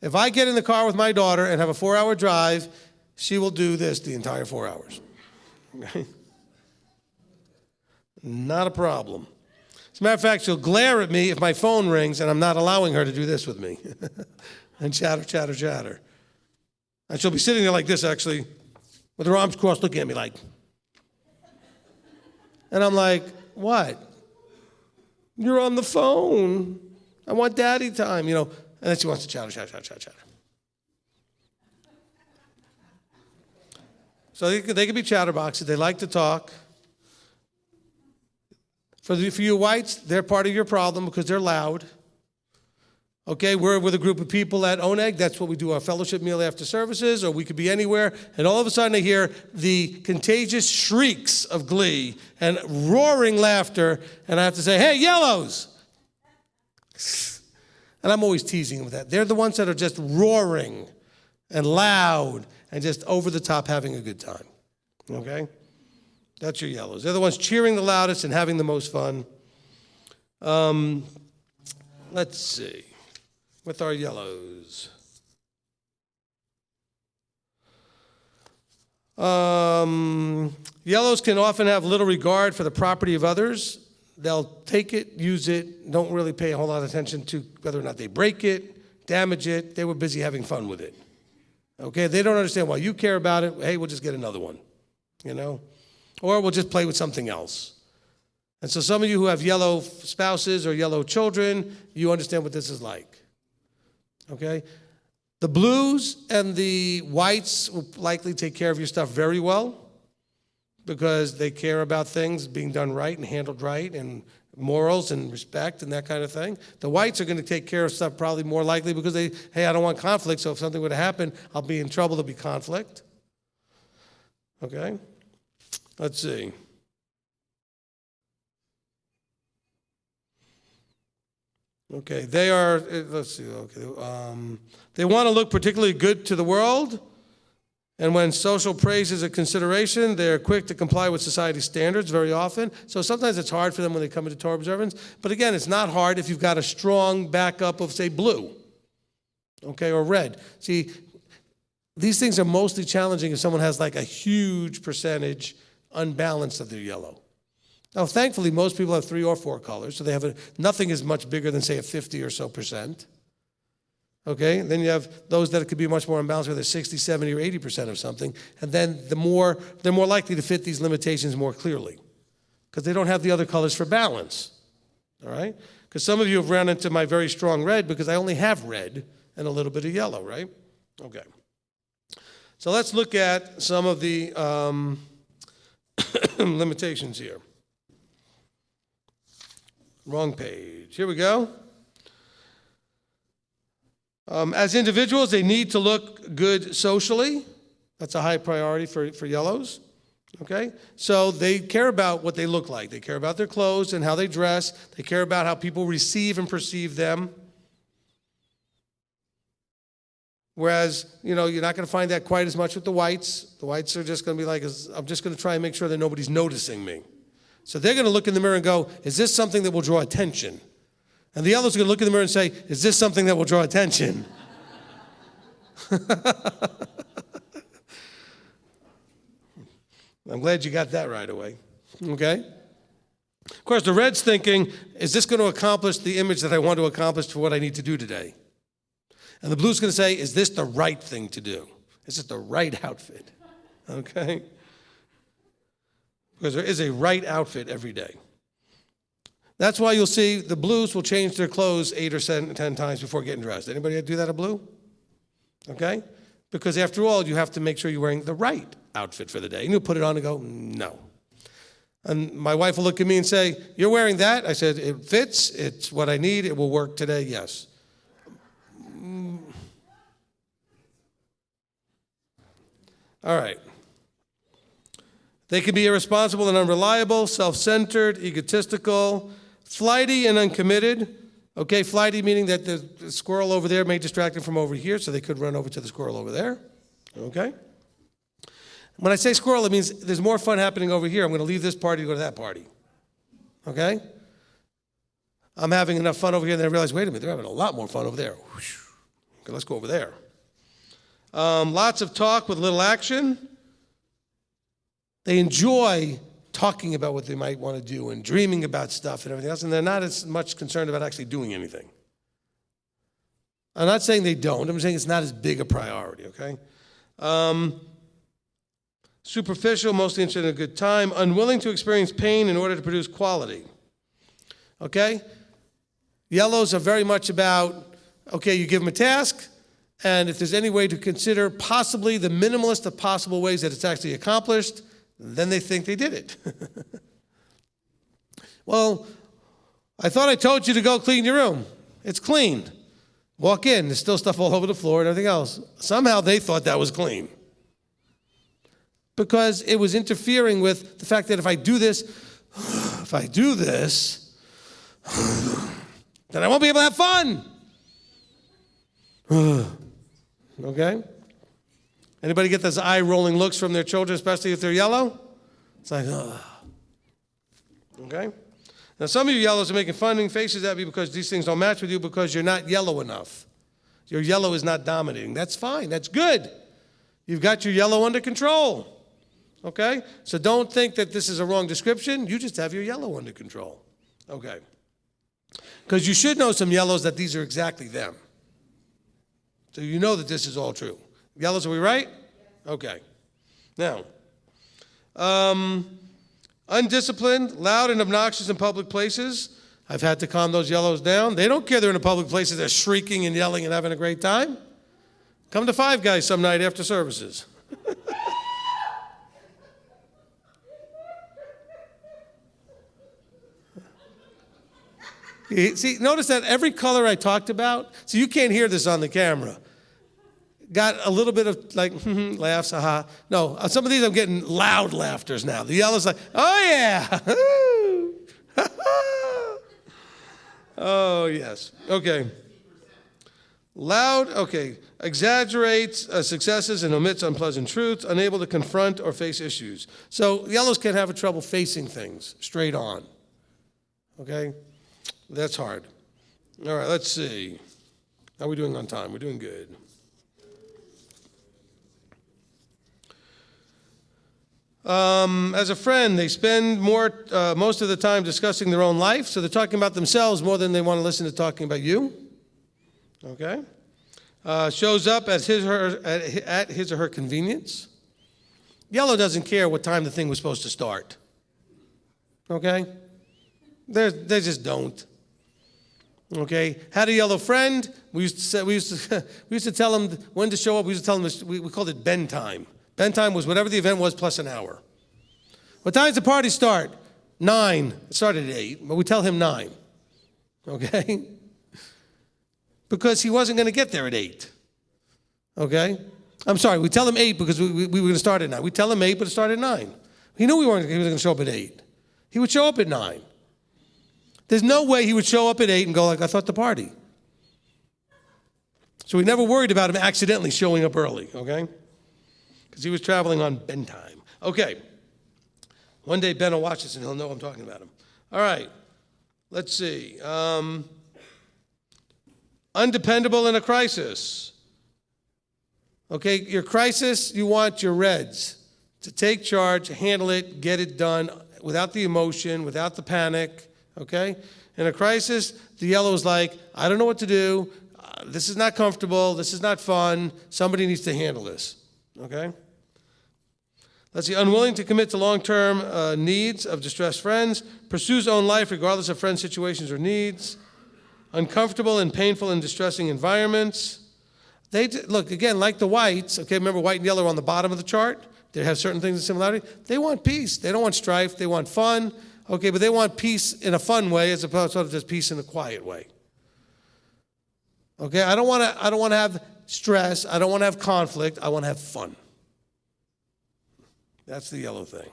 if I get in the car with my daughter and have a 4-hour drive, she will do this the entire 4 hours. Okay? Not a problem. As a matter of fact, she'll glare at me if my phone rings and I'm not allowing her to do this with me. And chatter, chatter, chatter. And she'll be sitting there like this, actually, with her arms crossed looking at me like. And I'm like, what? You're on the phone. I want daddy time, you know. And then she wants to chatter, chatter, chatter, chatter, chatter. So they can be chatterboxes. They like to talk. For you whites, they're part of your problem because they're loud. Okay, we're with a group of people at Oneg. That's what we do, our fellowship meal after services, or we could be anywhere. And all of a sudden I hear the contagious shrieks of glee and roaring laughter. And I have to say, hey, yellows. And I'm always teasing with that. They're the ones that are just roaring and loud and just over the top having a good time. Okay? That's your yellows. They're the ones cheering the loudest and having the most fun. Let's see. With our yellows. Yellows can often have little regard for the property of others. They'll take it, use it, don't really pay a whole lot of attention to whether or not they break it, damage it. They were busy having fun with it. Okay, they don't understand why you care about it. Hey, we'll just get another one, you know? Or we'll just play with something else. And so some of you who have yellow spouses or yellow children, you understand what this is like. Okay? The blues and the whites will likely take care of your stuff very well because they care about things being done right and handled right and morals and respect and that kind of thing. The whites are going to take care of stuff probably more likely because I don't want conflict, so if something were to happen, I'll be in trouble, there'll be conflict. Okay? Let's see. Okay, they are, let's see, okay. They want to look particularly good to the world, and when social praise is a consideration, they're quick to comply with society's standards very often. So sometimes it's hard for them when they come into Torah observance. But again, it's not hard if you've got a strong backup of, say, blue, okay, or red. See, these things are mostly challenging if someone has like a huge percentage unbalanced of their yellow. Now, thankfully, most people have 3 or 4 colors, so they have nothing is much bigger than, say, a 50 or so percent. Okay, and then you have those that could be much more imbalanced, where they're 60, 70, or 80% of something, and then they're more likely to fit these limitations more clearly, because they don't have the other colors for balance. All right, because some of you have run into my very strong red because I only have red and a little bit of yellow, right? Okay, so let's look at some of the limitations here. Wrong page. Here we go. As individuals, they need to look good socially. That's a high priority for yellows. Okay? So they care about what they look like. They care about their clothes and how they dress. They care about how people receive and perceive them. Whereas, you're not going to find that quite as much with the whites. The whites are just going to be like, I'm just going to try and make sure that nobody's noticing me. So they're going to look in the mirror and go, is this something that will draw attention? And the yellows are going to look in the mirror and say, is this something that will draw attention? I'm glad you got that right away. Okay? Of course, the red's thinking, is this going to accomplish the image that I want to accomplish for what I need to do today? And the blue's going to say, is this the right thing to do? Is it the right outfit? Okay? Because there is a right outfit every day. That's why you'll see the blues will change their clothes 8 or 10 times before getting dressed. Anybody do that in blue? Okay? Because after all, you have to make sure you're wearing the right outfit for the day. And you'll put it on and go, no. And my wife will look at me and say, you're wearing that? I said, it fits. It's what I need. It will work today. Yes. All right. They can be irresponsible and unreliable, self-centered, egotistical, flighty and uncommitted. Okay, flighty meaning that the squirrel over there may distract them from over here, so they could run over to the squirrel over there. Okay? When I say squirrel, it means there's more fun happening over here. I'm going to leave this party to go to that party. Okay? I'm having enough fun over here, and then I realize, wait a minute, they're having a lot more fun over there. Okay, let's go over there. Lots of talk with little action. They enjoy talking about what they might want to do and dreaming about stuff and everything else, and they're not as much concerned about actually doing anything. I'm not saying they don't. I'm saying it's not as big a priority, okay? Superficial, mostly interested in a good time, unwilling to experience pain in order to produce quality. Okay? Yellows are very much about, okay, you give them a task, and if there's any way to consider possibly the minimalist of possible ways that it's actually accomplished, then they think they did it. Well, I thought I told you to go clean your room. It's clean. Walk in, there's still stuff all over the floor and everything else. Somehow they thought that was clean. Because it was interfering with the fact that if I do this, then I won't be able to have fun. Okay? Anybody get those eye-rolling looks from their children, especially if they're yellow? It's like, ugh. Okay? Now, some of you yellows are making funny faces at me because these things don't match with you because you're not yellow enough. Your yellow is not dominating. That's fine. That's good. You've got your yellow under control. Okay? So don't think that this is a wrong description. You just have your yellow under control. Okay? Because you should know some yellows that these are exactly them. So you know that this is all true. Yellows, are we right? Okay. Now, undisciplined, loud and obnoxious in public places. I've had to calm those yellows down. They don't care they're in a public place. They're shrieking and yelling and having a great time. Come to Five Guys some night after services. See, notice that every color I talked about, so you can't hear this on the camera, got a little bit of like laughs, haha. No, some of these I'm getting loud laughters now. The yellow's like, oh yeah. Oh yes. Okay. Loud, okay. Exaggerates successes and omits unpleasant truths, unable to confront or face issues. So yellows can have trouble facing things straight on. Okay? That's hard. All right, let's see. How are we doing on time? We're doing good. As a friend, they spend most of the time discussing their own life, so they're talking about themselves more than they want to listen to talking about you. Okay? shows up at his or her convenience. Yellow doesn't care what time the thing was supposed to start. Okay? They just don't. Okay? Had a yellow friend. We used to tell him when to show up. We used to tell him we called it Ben time. Ben time was whatever the event was plus an hour. What time does the party start? 9. It started at 8, but we tell him 9. Okay? Because he wasn't going to get there at 8. Okay? I'm sorry, we tell him 8 because we were going to start at 9. We tell him 8, but it started at 9. He knew he wasn't going to show up at 8. He would show up at 9. There's no way he would show up at 8 and go like, I thought the party. So we never worried about him accidentally showing up early, okay? Because he was traveling on Ben time. Okay. One day Ben will watch this and he'll know I'm talking about him. All right. Let's see. Undependable in a crisis. Okay, your crisis, you want your reds to take charge, handle it, get it done without the emotion, without the panic, okay? In a crisis, the yellow is like, I don't know what to do. This is not comfortable. This is not fun. Somebody needs to handle this, okay? Let's see, unwilling to commit to long-term needs of distressed friends, pursues own life regardless of friends' situations or needs, uncomfortable and painful and distressing environments. Look, again, like the whites, okay, remember white and yellow are on the bottom of the chart? They have certain things in similarity. They want peace. They don't want strife. They want fun, okay, but they want peace in a fun way as opposed to just peace in a quiet way. Okay, I don't want to have stress. I don't want to have conflict. I want to have fun. That's the yellow thing.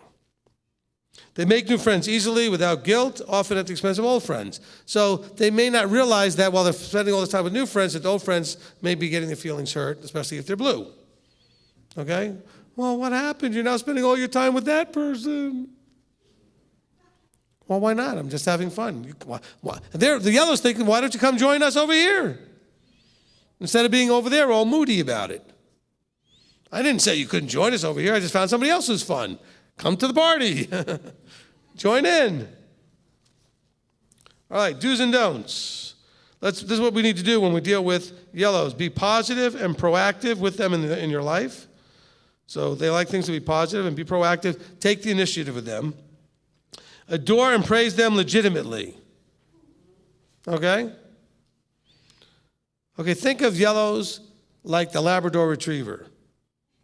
They make new friends easily, without guilt, often at the expense of old friends. So they may not realize that while they're spending all this time with new friends, that the old friends may be getting their feelings hurt, especially if they're blue. Okay? Well, what happened? You're now spending all your time with that person. Well, why not? I'm just having fun. The yellow's thinking, why don't you come join us over here? Instead of being over there all moody about it. I didn't say you couldn't join us over here. I just found somebody else who's fun. Come to the party. Join in. All right, do's and don'ts. This is what we need to do when we deal with yellows. Be positive and proactive with them in your life. So they like things to be positive and be proactive. Take the initiative with them. Adore and praise them legitimately. Okay? Okay, think of yellows like the Labrador Retriever.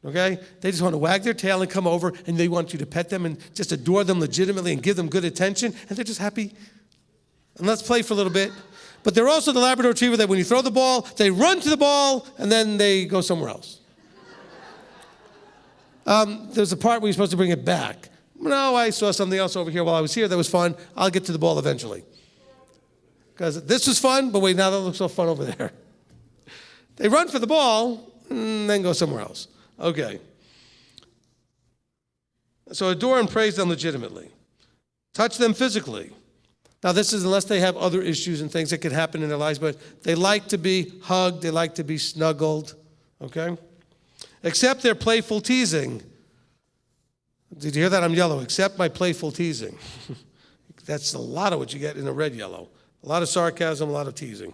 Okay? They just want to wag their tail and come over, and they want you to pet them and just adore them legitimately and give them good attention, and they're just happy. And let's play for a little bit. But they're also the Labrador Retriever that when you throw the ball, they run to the ball, and then they go somewhere else. There's a part where you're supposed to bring it back. No, I saw something else over here while I was here that was fun. I'll get to the ball eventually. Because this was fun, but wait, now that looks so fun over there. They run for the ball, and then go somewhere else. Okay. So adore and praise them legitimately. Touch them physically. Now this is unless they have other issues and things that could happen in their lives, but they like to be hugged, they like to be snuggled, okay? Accept their playful teasing. Did you hear that? I'm yellow. Accept my playful teasing. That's a lot of what you get in a red yellow. A lot of sarcasm, a lot of teasing.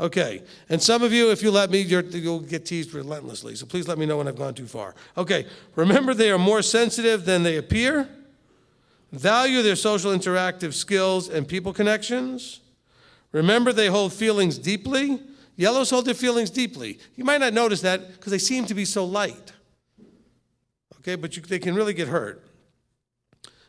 Okay, and some of you, if you let me, you'll get teased relentlessly, so please let me know when I've gone too far. Okay, remember they are more sensitive than they appear. Value their social interactive skills and people connections. Remember they hold feelings deeply. Yellows hold their feelings deeply. You might not notice that because they seem to be so light. Okay, but they can really get hurt.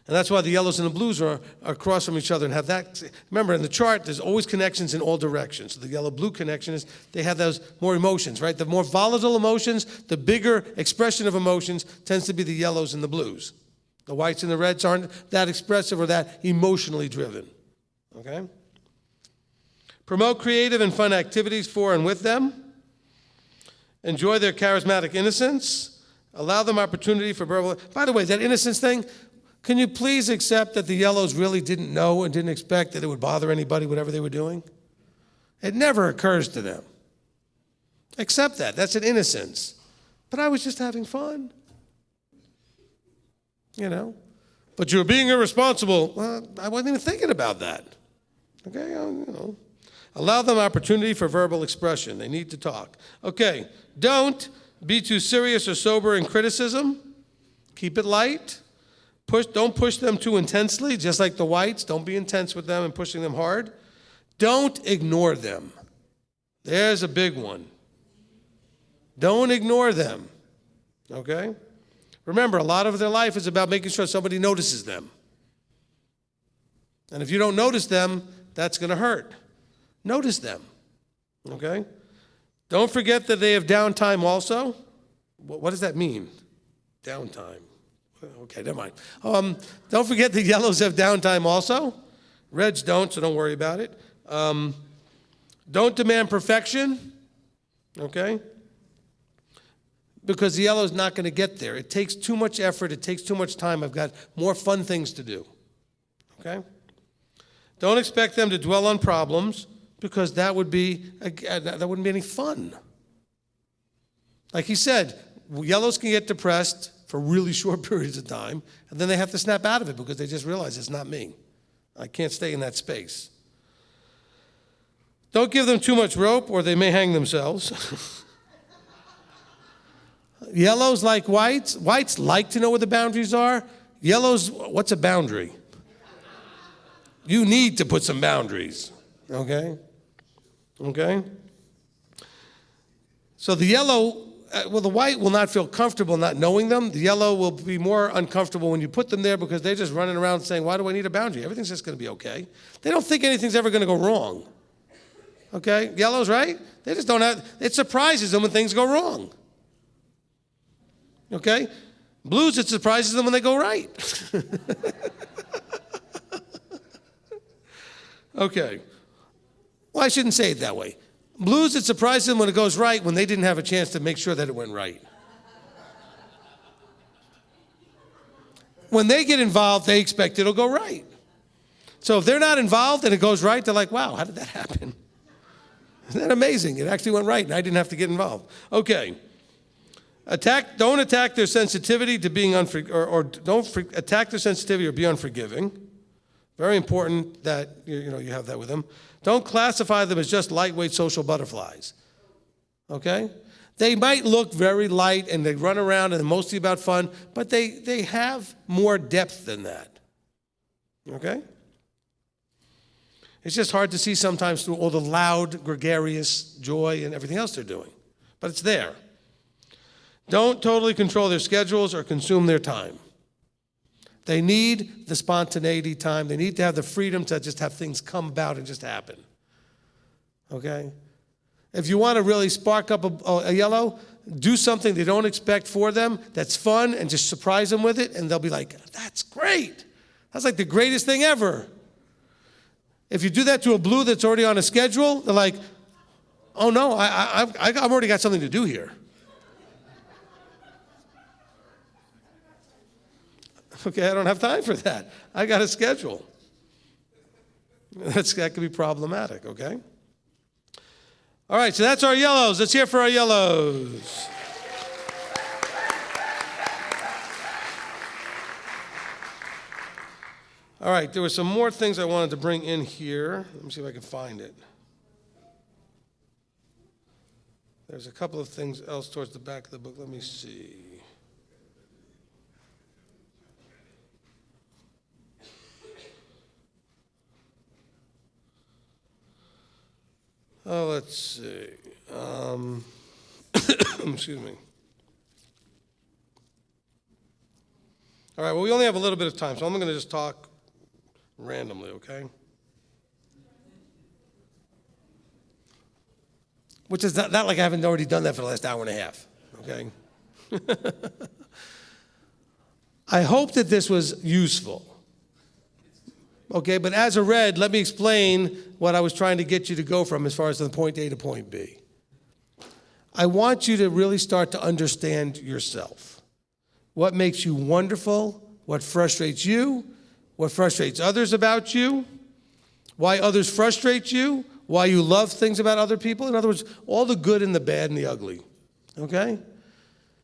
And that's why the yellows and the blues are across from each other and have that. Remember, in the chart, there's always connections in all directions. So the yellow-blue connection is they have those more emotions, right? The more volatile emotions, the bigger expression of emotions tends to be the yellows and the blues. The whites and the reds aren't that expressive or that emotionally driven, okay? Promote creative and fun activities for and with them. Enjoy their charismatic innocence. Allow them opportunity for verbal. By the way, that innocence thing, can you please accept that the yellows really didn't know and didn't expect that it would bother anybody, whatever they were doing? It never occurs to them. Accept that. That's an innocence. But I was just having fun. You know? But you're being irresponsible. Well, I wasn't even thinking about that. Okay? Allow them opportunity for verbal expression. They need to talk. Okay, don't be too serious or sober in criticism. Keep it light. Don't push them too intensely, just like the whites. Don't be intense with them and pushing them hard. Don't ignore them. There's a big one. Don't ignore them, okay? Remember, a lot of their life is about making sure somebody notices them. And if you don't notice them, that's going to hurt. Notice them, okay? Don't forget that they have downtime also. What does that mean? Downtime. Okay, never mind. Don't forget the yellows have downtime also. Reds don't, so don't worry about it. Don't demand perfection, okay? Because the yellow's not going to get there. It takes too much effort. It takes too much time. I've got more fun things to do, okay? Don't expect them to dwell on problems because that wouldn't be any fun. Like he said, yellows can get depressed for really short periods of time, and then they have to snap out of it because they just realize it's not me. I can't stay in that space. Don't give them too much rope or they may hang themselves. Yellows like whites. Whites like to know where the boundaries are. Yellows, what's a boundary? You need to put some boundaries, okay? Okay? So the yellow, the white will not feel comfortable not knowing them. The yellow will be more uncomfortable when you put them there because they're just running around saying, why do I need a boundary? Everything's just going to be okay. They don't think anything's ever going to go wrong. Okay? Yellows, right? They just don't have, it surprises them when things go wrong. Okay? Blues, it surprises them when they go right. Okay. Well, I shouldn't say it that way. Blues, it surprises them when it goes right when they didn't have a chance to make sure that it went right. When they get involved, they expect it'll go right. So if they're not involved and it goes right, they're like, wow, how did that happen? Isn't that amazing? It actually went right and I didn't have to get involved. Okay. Don't attack their sensitivity to being attack their sensitivity or be unforgiving. Very important that you have that with them. Don't classify them as just lightweight social butterflies. Okay? They might look very light and they run around and they're mostly about fun, but they have more depth than that. Okay? It's just hard to see sometimes through all the loud, gregarious joy and everything else they're doing. But it's there. Don't totally control their schedules or consume their time. They need the spontaneity time. They need to have the freedom to just have things come about and just happen. Okay? If you want to really spark up a yellow, do something they don't expect for them that's fun and just surprise them with it, and they'll be like, that's great. That's like the greatest thing ever. If you do that to a blue that's already on a schedule, they're like, oh no, I've already got something to do here. Okay, I don't have time for that. I got a schedule. That could be problematic, okay? All right, so that's our yellows. Let's hear for our yellows. All right, there were some more things I wanted to bring in here. Let me see if I can find it. There's a couple of things else towards the back of the book. Let me see. Oh, let's see. Excuse me. All right, well, we only have a little bit of time, so I'm going to just talk randomly, okay? Which is not like I haven't already done that for the last hour and a half, okay? I hope that this was useful. Okay, but as a red, let me explain what I was trying to get you to go from as far as the point A to point B. I want you to really start to understand yourself. What makes you wonderful, what frustrates you, what frustrates others about you, why others frustrate you, why you love things about other people. In other words, all the good and the bad and the ugly, okay?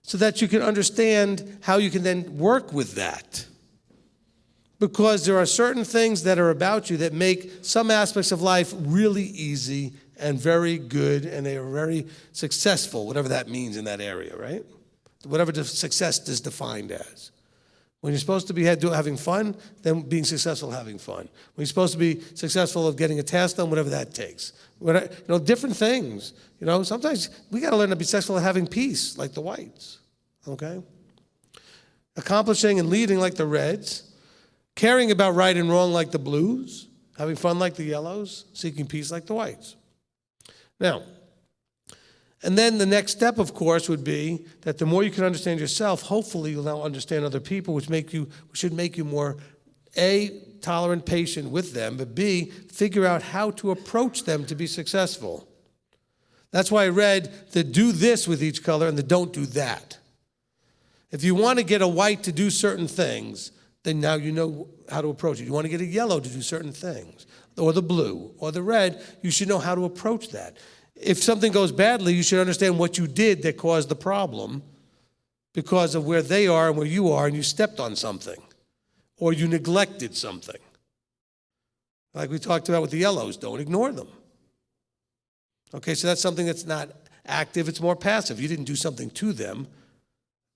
So that you can understand how you can then work with that. because there are certain things that are about you that make some aspects of life really easy and very good, and they are very successful, whatever that means in that area, right? Whatever the success is defined as. When you're supposed to be having fun, then being successful having fun. When you're supposed to be successful of getting a task done, whatever that takes. Different things. Sometimes we got to learn to be successful at having peace, like the whites, okay? Accomplishing and leading like the reds, caring about right and wrong like the blues, having fun like the yellows, seeking peace like the whites. Now, and then the next step, of course, would be that the more you can understand yourself, hopefully you'll now understand other people, which should make you more, A, tolerant, patient with them, but B, figure out how to approach them to be successful. That's why I read the do this with each color and the don't do that. If you want to get a white to do certain things, then now you know how to approach it. You want to get a yellow to do certain things, or the blue, or the red, you should know how to approach that. If something goes badly, you should understand what you did that caused the problem because of where they are and where you are, and you stepped on something, or you neglected something. Like we talked about with the yellows, don't ignore them. Okay, so that's something that's not active, it's more passive. You didn't do something to them,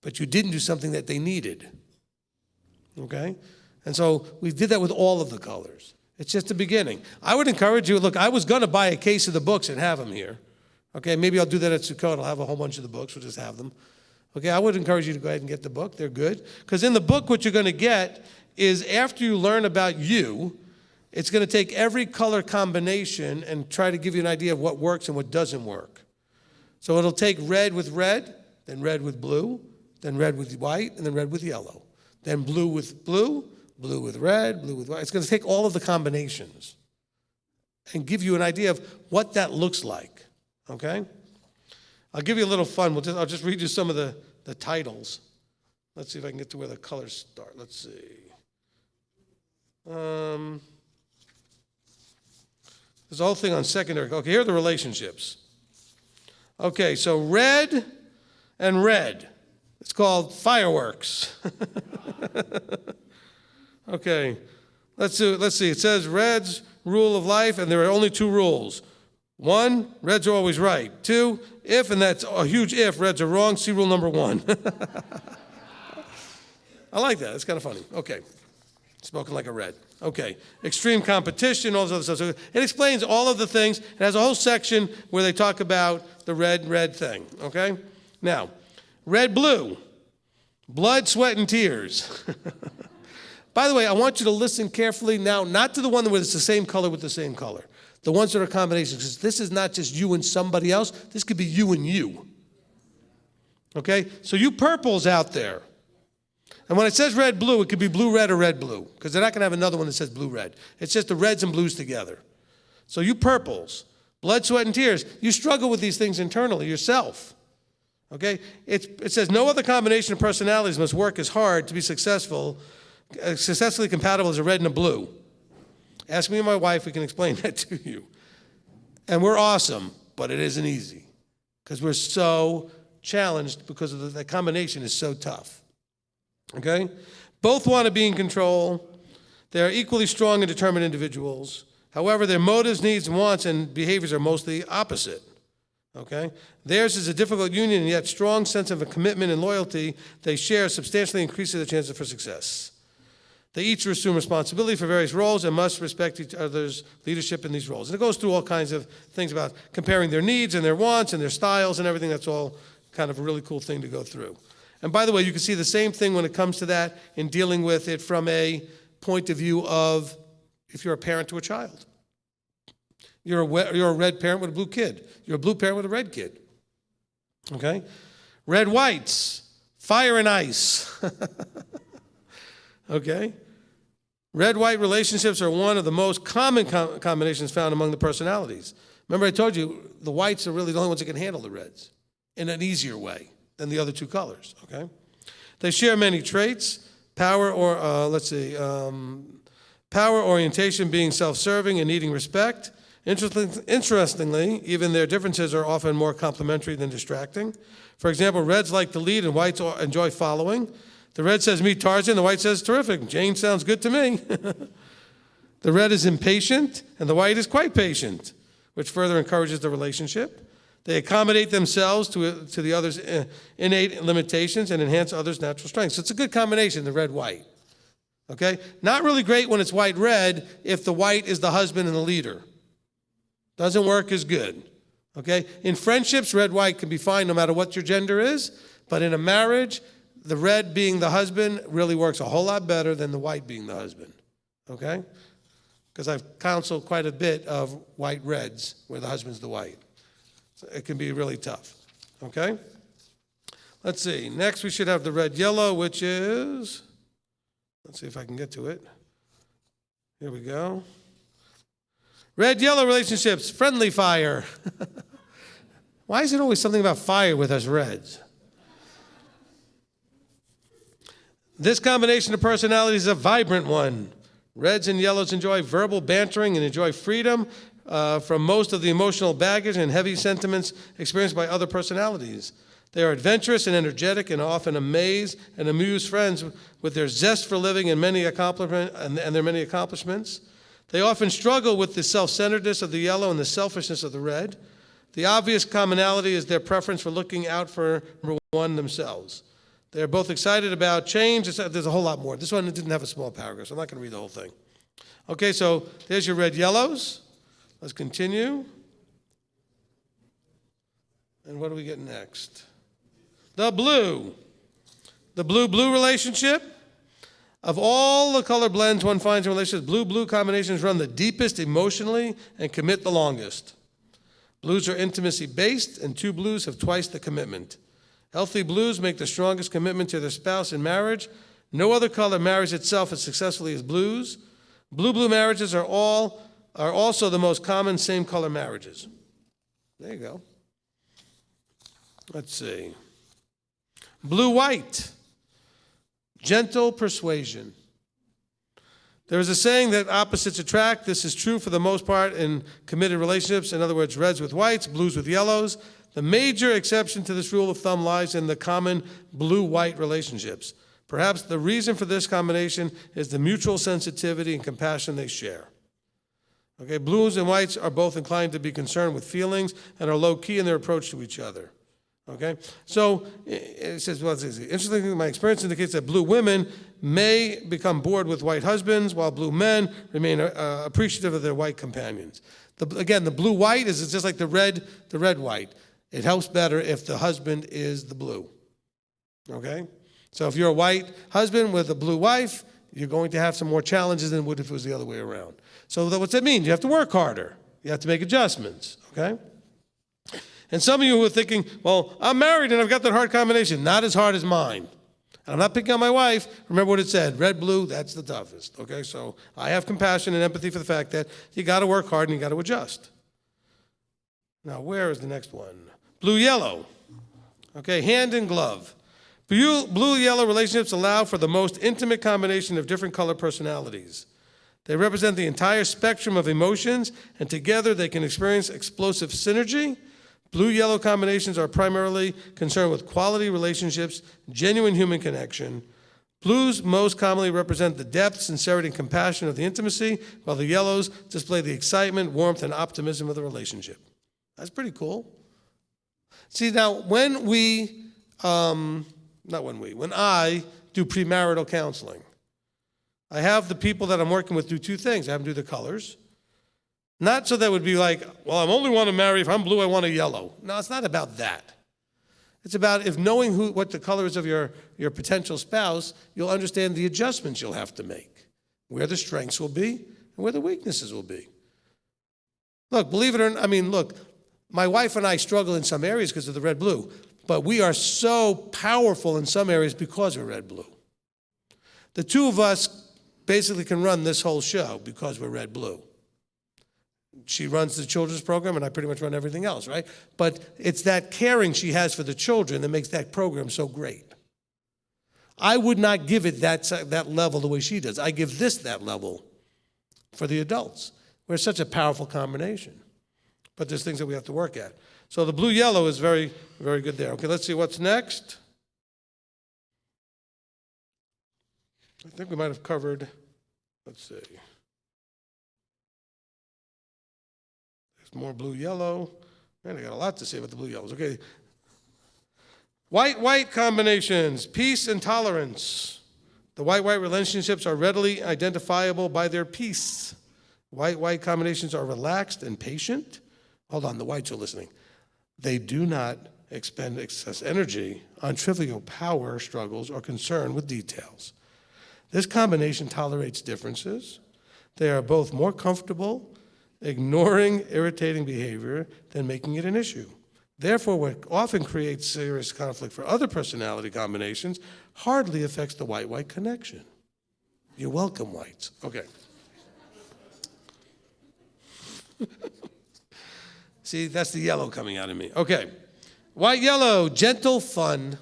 but you didn't do something that they needed. Okay? And so we did that with all of the colors. It's just the beginning. I would encourage you, look, I was going to buy a case of the books and have them here. Okay, maybe I'll do that at Sukkot. I'll have a whole bunch of the books. We'll just have them. Okay, I would encourage you to go ahead and get the book. They're good. Because in the book, what you're going to get is after you learn about you, it's going to take every color combination and try to give you an idea of what works and what doesn't work. So it'll take red with red, then red with blue, then red with white, and then red with yellow. Then blue with blue, blue with red, blue with white. It's going to take all of the combinations and give you an idea of what that looks like, okay? I'll give you a little fun. I'll just read you some of the titles. Let's see if I can get to where the colors start. Let's see. There's a whole thing on secondary. Okay, here are the relationships. Okay, so red and red. It's called fireworks. Okay, let's see. It says red's rule of life, and there are only two rules. 1, reds are always right. 2, if, and that's a huge if, reds are wrong. See rule number 1. I like that. It's kind of funny. Okay, spoken like a red. Okay, extreme competition, all this other stuff. So it explains all of the things. It has a whole section where they talk about the red thing. Okay, now red-blue, blood, sweat, and tears. By the way, I want you to listen carefully now, not to the one where it's the same color with the same color. The ones that are combinations, because this is not just you and somebody else. This could be you and you. Okay? So you purples out there. And when it says red-blue, it could be blue-red or red-blue, because they're not going to have another one that says blue-red. It's just the reds and blues together. So you purples, blood, sweat, and tears, you struggle with these things internally yourself. Okay? It says no other combination of personalities must work as hard to be successfully compatible as a red and a blue. Ask me and my wife, we can explain that to you. And we're awesome, but it isn't easy because we're so challenged because of the combination is so tough. Okay? Both want to be in control. They are equally strong and determined individuals. However, their motives, needs, and wants and behaviors are mostly opposite. Okay? Theirs is a difficult union, and yet strong sense of a commitment and loyalty they share substantially increases their chances for success. They each assume responsibility for various roles and must respect each other's leadership in these roles. And it goes through all kinds of things about comparing their needs and their wants and their styles and everything. That's all kind of a really cool thing to go through. And by the way, you can see the same thing when it comes to that in dealing with it from a point of view of if you're a parent to a child. You're a red parent with a blue kid. You're a blue parent with a red kid. Okay? Red-whites, fire and ice. Okay? Red-white relationships are one of the most common combinations found among the personalities. Remember I told you the whites are really the only ones that can handle the reds in an easier way than the other two colors. Okay? They share many traits, power, orientation, being self-serving, and needing respect. Interestingly, even their differences are often more complementary than distracting. For example, reds like to lead and whites enjoy following. The red says, meet Tarzan. The white says, terrific. Jane sounds good to me. The red is impatient, and the white is quite patient, which further encourages the relationship. They accommodate themselves to the other's innate limitations and enhance others' natural strengths. So it's a good combination, the red-white. Okay? Not really great when it's white-red if the white is the husband and the leader. Doesn't work as good. Okay? In friendships, red-white can be fine no matter what your gender is, but in a marriage, the red being the husband really works a whole lot better than the white being the husband. Okay? Because I've counseled quite a bit of white-reds where the husband's the white. So it can be really tough. Okay? Let's see. Next, we should have the red-yellow, which is, let's see if I can get to it. Here we go. Red-yellow relationships, friendly fire. Why is it always something about fire with us reds? This combination of personalities is a vibrant one. Reds and yellows enjoy verbal bantering and enjoy freedom from most of the emotional baggage and heavy sentiments experienced by other personalities. They are adventurous and energetic and often amaze and amuse friends with their zest for living and their many accomplishments. They often struggle with the self-centeredness of the yellow and the selfishness of the red. The obvious commonality is their preference for looking out for number one themselves. They're both excited about change. There's a whole lot more. This one didn't have a small paragraph, so I'm not going to read the whole thing. Okay, so there's your red-yellows. Let's continue. And what do we get next? The blue. The blue-blue relationship. Of all the color blends one finds in relationships, blue-blue combinations run the deepest emotionally and commit the longest. Blues are intimacy-based, and two blues have twice the commitment. Healthy blues make the strongest commitment to their spouse in marriage. No other color marries itself as successfully as blues. Blue-blue marriages are also the most common same-color marriages. There you go. Let's see. Blue-white. Gentle persuasion. There is a saying that opposites attract. This is true for the most part in committed relationships. In other words, reds with whites, blues with yellows. The major exception to this rule of thumb lies in the common blue-white relationships. Perhaps the reason for this combination is the mutual sensitivity and compassion they share. Okay, blues and whites are both inclined to be concerned with feelings and are low-key in their approach to each other. Okay, so it says, well, it's easy. Interestingly, my experience indicates that blue women may become bored with white husbands, while blue men remain appreciative of their white companions. Again, the blue-white is just like the red-white. It helps better if the husband is the blue. Okay, so if you're a white husband with a blue wife, you're going to have some more challenges than would if it was the other way around. So what's that mean? You have to work harder. You have to make adjustments. Okay. And some of you who are thinking, well, I'm married and I've got that hard combination. Not as hard as mine. And I'm not picking on my wife. Remember what it said, red, blue, that's the toughest. Okay, so I have compassion and empathy for the fact that you got to work hard and you got to adjust. Now, where is the next one? Blue, yellow. Okay, hand in glove. Blue-yellow relationships allow for the most intimate combination of different color personalities. They represent the entire spectrum of emotions, and together they can experience explosive synergy. Blue-yellow combinations are primarily concerned with quality relationships, genuine human connection. Blues most commonly represent the depth, sincerity, and compassion of the intimacy, while the yellows display the excitement, warmth, and optimism of the relationship. That's pretty cool. See, now, when I do premarital counseling, I have the people that I'm working with do two things. I have them do the colors. Not so that would be like, well, I only want to marry, if I'm blue, I want a yellow. No, it's not about that. It's about if knowing what the color is of your potential spouse, you'll understand the adjustments you'll have to make, where the strengths will be and where the weaknesses will be. Look, believe it or not, look, my wife and I struggle in some areas because of the red-blue, but we are so powerful in some areas because we're red-blue. The two of us basically can run this whole show because we're red-blue. She runs the children's program, and I pretty much run everything else, right? But it's that caring she has for the children that makes that program so great. I would not give it that level the way she does. I give this that level for the adults. We're such a powerful combination. But there's things that we have to work at. So the blue-yellow is very, very good there. Okay, let's see what's next. I think we might have covered, let's see. There's more blue, yellow. Man, I got a lot to say about the blue, yellows. Okay. White combinations, peace and tolerance. The white relationships are readily identifiable by their peace. White combinations are relaxed and patient. Hold on, the whites are listening. They do not expend excess energy on trivial power struggles or concern with details. This combination tolerates differences. They are both more comfortable ignoring irritating behavior than making it an issue. Therefore, what often creates serious conflict for other personality combinations hardly affects the white-white connection. You're welcome, whites. Okay. See, that's the yellow coming out of me. Okay. White, yellow, gentle fun.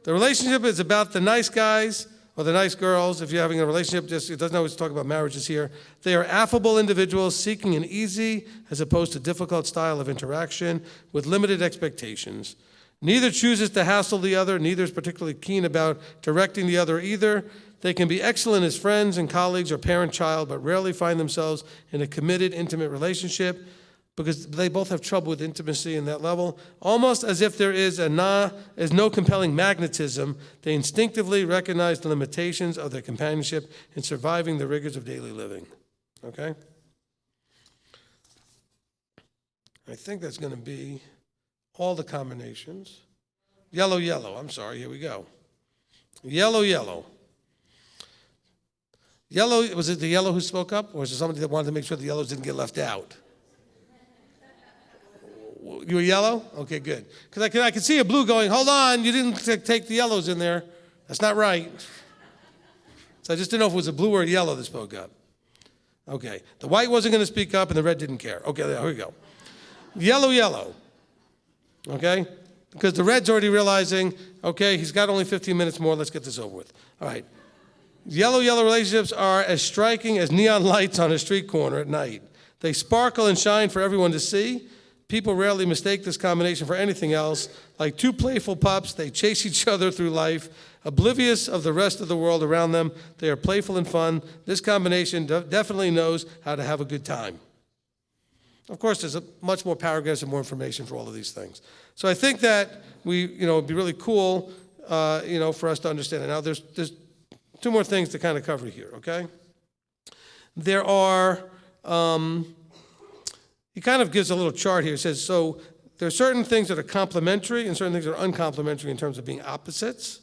The relationship is about the nice guys or the nice girls. If you're having a relationship, it doesn't always talk about marriages here. They are affable individuals seeking an easy as opposed to difficult style of interaction with limited expectations. Neither chooses to hassle the other, neither is particularly keen about directing the other either. They can be excellent as friends and colleagues or parent-child, but rarely find themselves in a committed, intimate relationship because they both have trouble with intimacy in that level. Almost as if there is no compelling magnetism, they instinctively recognize the limitations of their companionship in surviving the rigors of daily living. Okay? I think that's going to be all the combinations. Yellow, yellow. I'm sorry. Here we go. Yellow, yellow. Yellow, was it the yellow who spoke up, or was it somebody that wanted to make sure the yellows didn't get left out? You were yellow? Okay, good. Because I could see a blue going, hold on, you didn't take the yellows in there. That's not right. So I just didn't know if it was a blue or a yellow that spoke up. Okay. The white wasn't going to speak up, and the red didn't care. Okay, there we go. Yellow, yellow. Okay? Because the red's already realizing, okay, he's got only 15 minutes more, let's get this over with. All right. Yellow relationships are as striking as neon lights on a street corner at night. They sparkle and shine for everyone to see. People rarely mistake this combination for anything else. Like two playful pups, they chase each other through life. Oblivious of the rest of the world around them, they are playful and fun. This combination definitely knows how to have a good time. Of course, there's much more paragraphs and more information for all of these things. So I think that it'd be really cool, for us to understand it. Now, there's two more things to kind of cover here, okay? There are, he kind of gives a little chart here. It says, so there are certain things that are complementary and certain things that are uncomplimentary in terms of being opposites.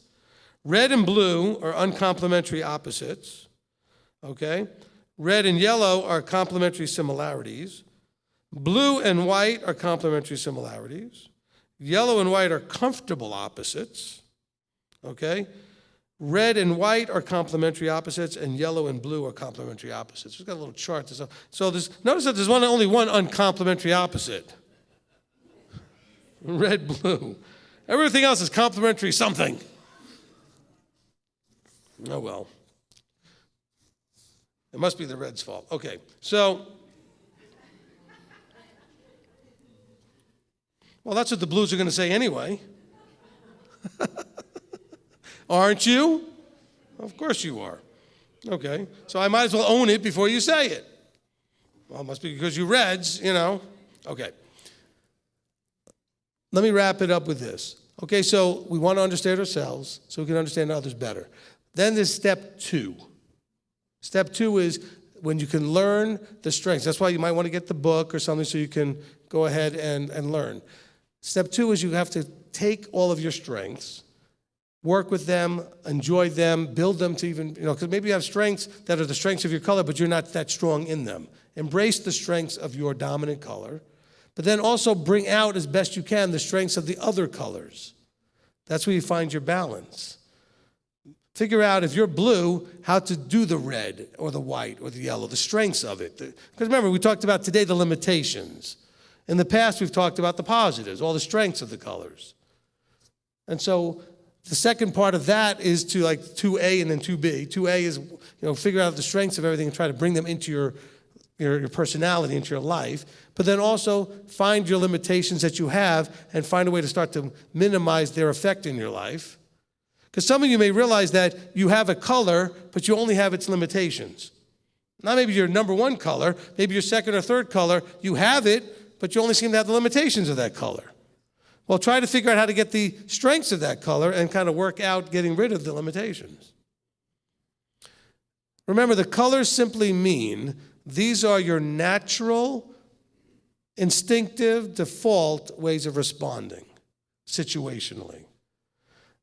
Red and blue are uncomplimentary opposites, okay? Red and yellow are complementary similarities. Blue and white are complementary similarities. Yellow and white are comfortable opposites, okay? Red and white are complementary opposites, and yellow and blue are complementary opposites. We've got a little chart. So notice that there's only one uncomplimentary opposite. Red, blue. Everything else is complementary something. Oh, well. It must be the red's fault. Okay, so, well, that's what the blues are going to say anyway. Aren't you? Of course you are. Okay, so I might as well own it before you say it. Well, it must be because you reds, Okay. Let me wrap it up with this. Okay, so we want to understand ourselves so we can understand others better. Then there's step 2. Step 2 is when you can learn the strengths. That's why you might want to get the book or something so you can go ahead and learn. Step 2 is you have to take all of your strengths, work with them, enjoy them, build them to even, because maybe you have strengths that are the strengths of your color, but you're not that strong in them. Embrace the strengths of your dominant color, but then also bring out as best you can the strengths of the other colors. That's where you find your balance. Figure out if you're blue, how to do the red or the white or the yellow, the strengths of it. Because remember, we talked about today the limitations. In the past, we've talked about the positives, all the strengths of the colors. And so the second part of that is to 2A and then 2B. 2A is, figure out the strengths of everything and try to bring them into your personality, into your life. But then also find your limitations that you have and find a way to start to minimize their effect in your life. Because some of you may realize that you have a color, but you only have its limitations. Not maybe your number one color, maybe your second or third color, you have it, but you only seem to have the limitations of that color. Well, try to figure out how to get the strengths of that color and kind of work out getting rid of the limitations. Remember, the colors simply mean these are your natural, instinctive, default ways of responding situationally.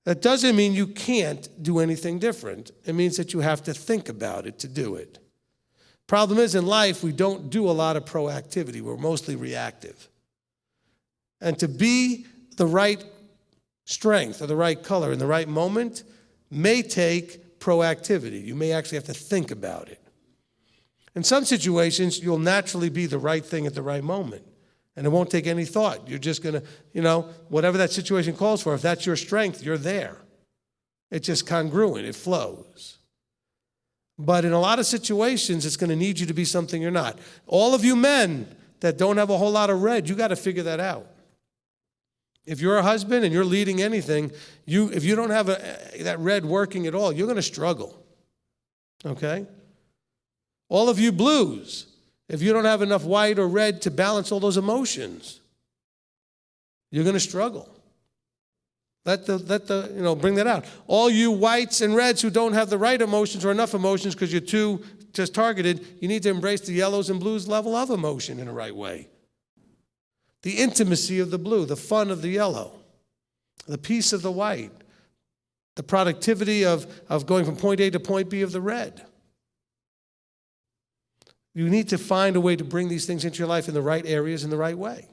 That doesn't mean you can't do anything different. It means that you have to think about it to do it. Problem is, in life, we don't do a lot of proactivity. We're mostly reactive. And to be the right strength or the right color in the right moment may take proactivity. You may actually have to think about it. In some situations, you'll naturally be the right thing at the right moment. And it won't take any thought. You're just going to, whatever that situation calls for, if that's your strength, you're there. It's just congruent. It flows. But in a lot of situations, it's going to need you to be something you're not. All of you men that don't have a whole lot of red, you got to figure that out. If you're a husband and you're leading anything, if you don't have that red working at all, you're going to struggle. Okay? All of you blues, if you don't have enough white or red to balance all those emotions, you're going to struggle. Bring that out. All you whites and reds who don't have the right emotions or enough emotions because you're too just targeted, you need to embrace the yellows and blues level of emotion in the right way. The intimacy of the blue, the fun of the yellow, the peace of the white, the productivity of going from point A to point B of the red. You need to find a way to bring these things into your life in the right areas in the right way.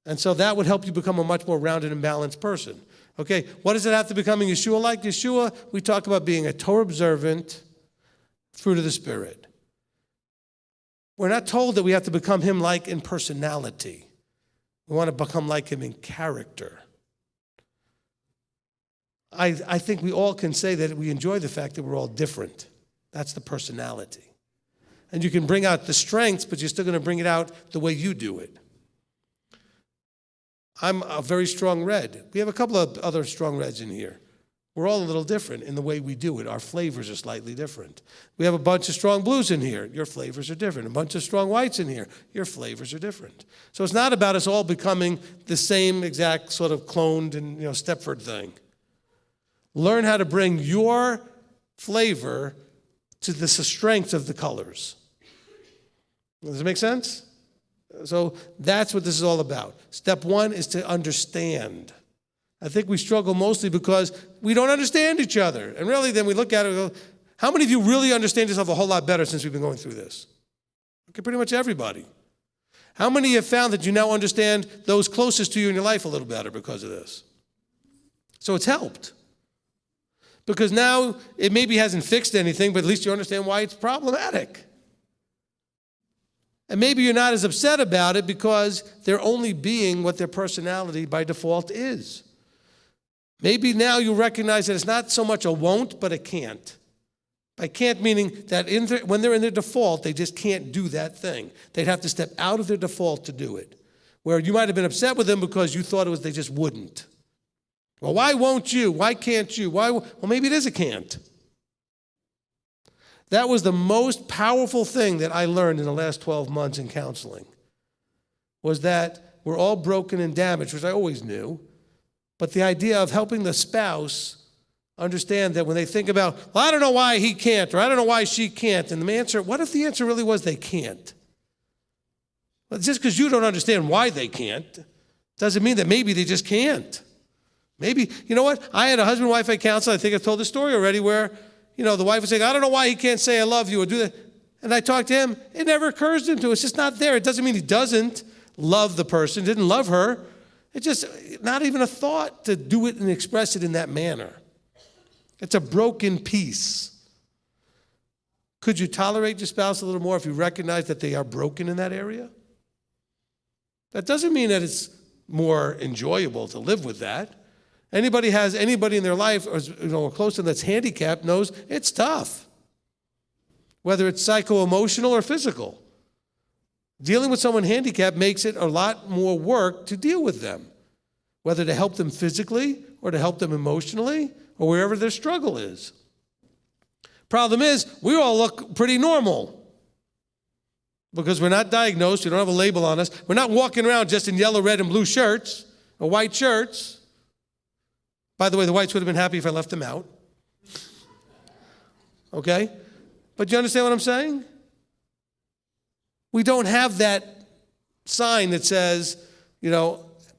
And so that would help you become a much more rounded and balanced person. Okay, what does it have to becoming Yeshua like? Yeshua, we talk about being a Torah observant, fruit of the Spirit. We're not told that we have to become him like in personality. We want to become like him in character. I think we all can say that we enjoy the fact that we're all different. That's the personality. And you can bring out the strengths, but you're still going to bring it out the way you do it. I'm a very strong red. We have a couple of other strong reds in here. We're all a little different in the way we do it. Our flavors are slightly different. We have a bunch of strong blues in here. Your flavors are different. A bunch of strong whites in here. Your flavors are different. So it's not about us all becoming the same exact sort of cloned and Stepford thing. Learn how to bring your flavor to the strength of the colors. Does it make sense? So that's what this is all about. Step one is to understand. I think we struggle mostly because we don't understand each other. And really, then we look at it and go, how many of you really understand yourself a whole lot better since we've been going through this? Okay, pretty much everybody. How many have found that you now understand those closest to you in your life a little better because of this? So it's helped. Because now it maybe hasn't fixed anything, but at least you understand why it's problematic. And maybe you're not as upset about it because they're only being what their personality by default is. Maybe now you recognize that it's not so much a won't, but a can't. By can't meaning that when they're in their default, they just can't do that thing. They'd have to step out of their default to do it. Where you might have been upset with them because you thought they just wouldn't. Well, why won't you? Why can't you? Well, maybe it is a can't. That was the most powerful thing that I learned in the last 12 months in counseling, was that we're all broken and damaged, which I always knew, but the idea of helping the spouse understand that when they think about, well, I don't know why he can't, or I don't know why she can't, and the answer, what if the answer really was they can't? Well, just because you don't understand why they can't doesn't mean that maybe they just can't. Maybe, you know what? I had a husband and wife I counseled, I think I've told the story already, where the wife was saying, I don't know why he can't say I love you or do that. And I talked to him. It never occurs to him to. It's just not there. It doesn't mean he doesn't love the person, didn't love her. It's just not even a thought to do it and express it in that manner. It's a broken piece. Could you tolerate your spouse a little more if you recognize that they are broken in that area? That doesn't mean that it's more enjoyable to live with that. Anybody in their life or close to them that's handicapped knows it's tough, whether it's psycho-emotional or physical. Dealing with someone handicapped makes it a lot more work to deal with them, whether to help them physically or to help them emotionally or wherever their struggle is. Problem is, we all look pretty normal because we're not diagnosed. We don't have a label on us. We're not walking around just in yellow, red, and blue shirts or white shirts. By the way, the whites would have been happy if I left them out. Okay? But you understand what I'm saying? We don't have that sign that says,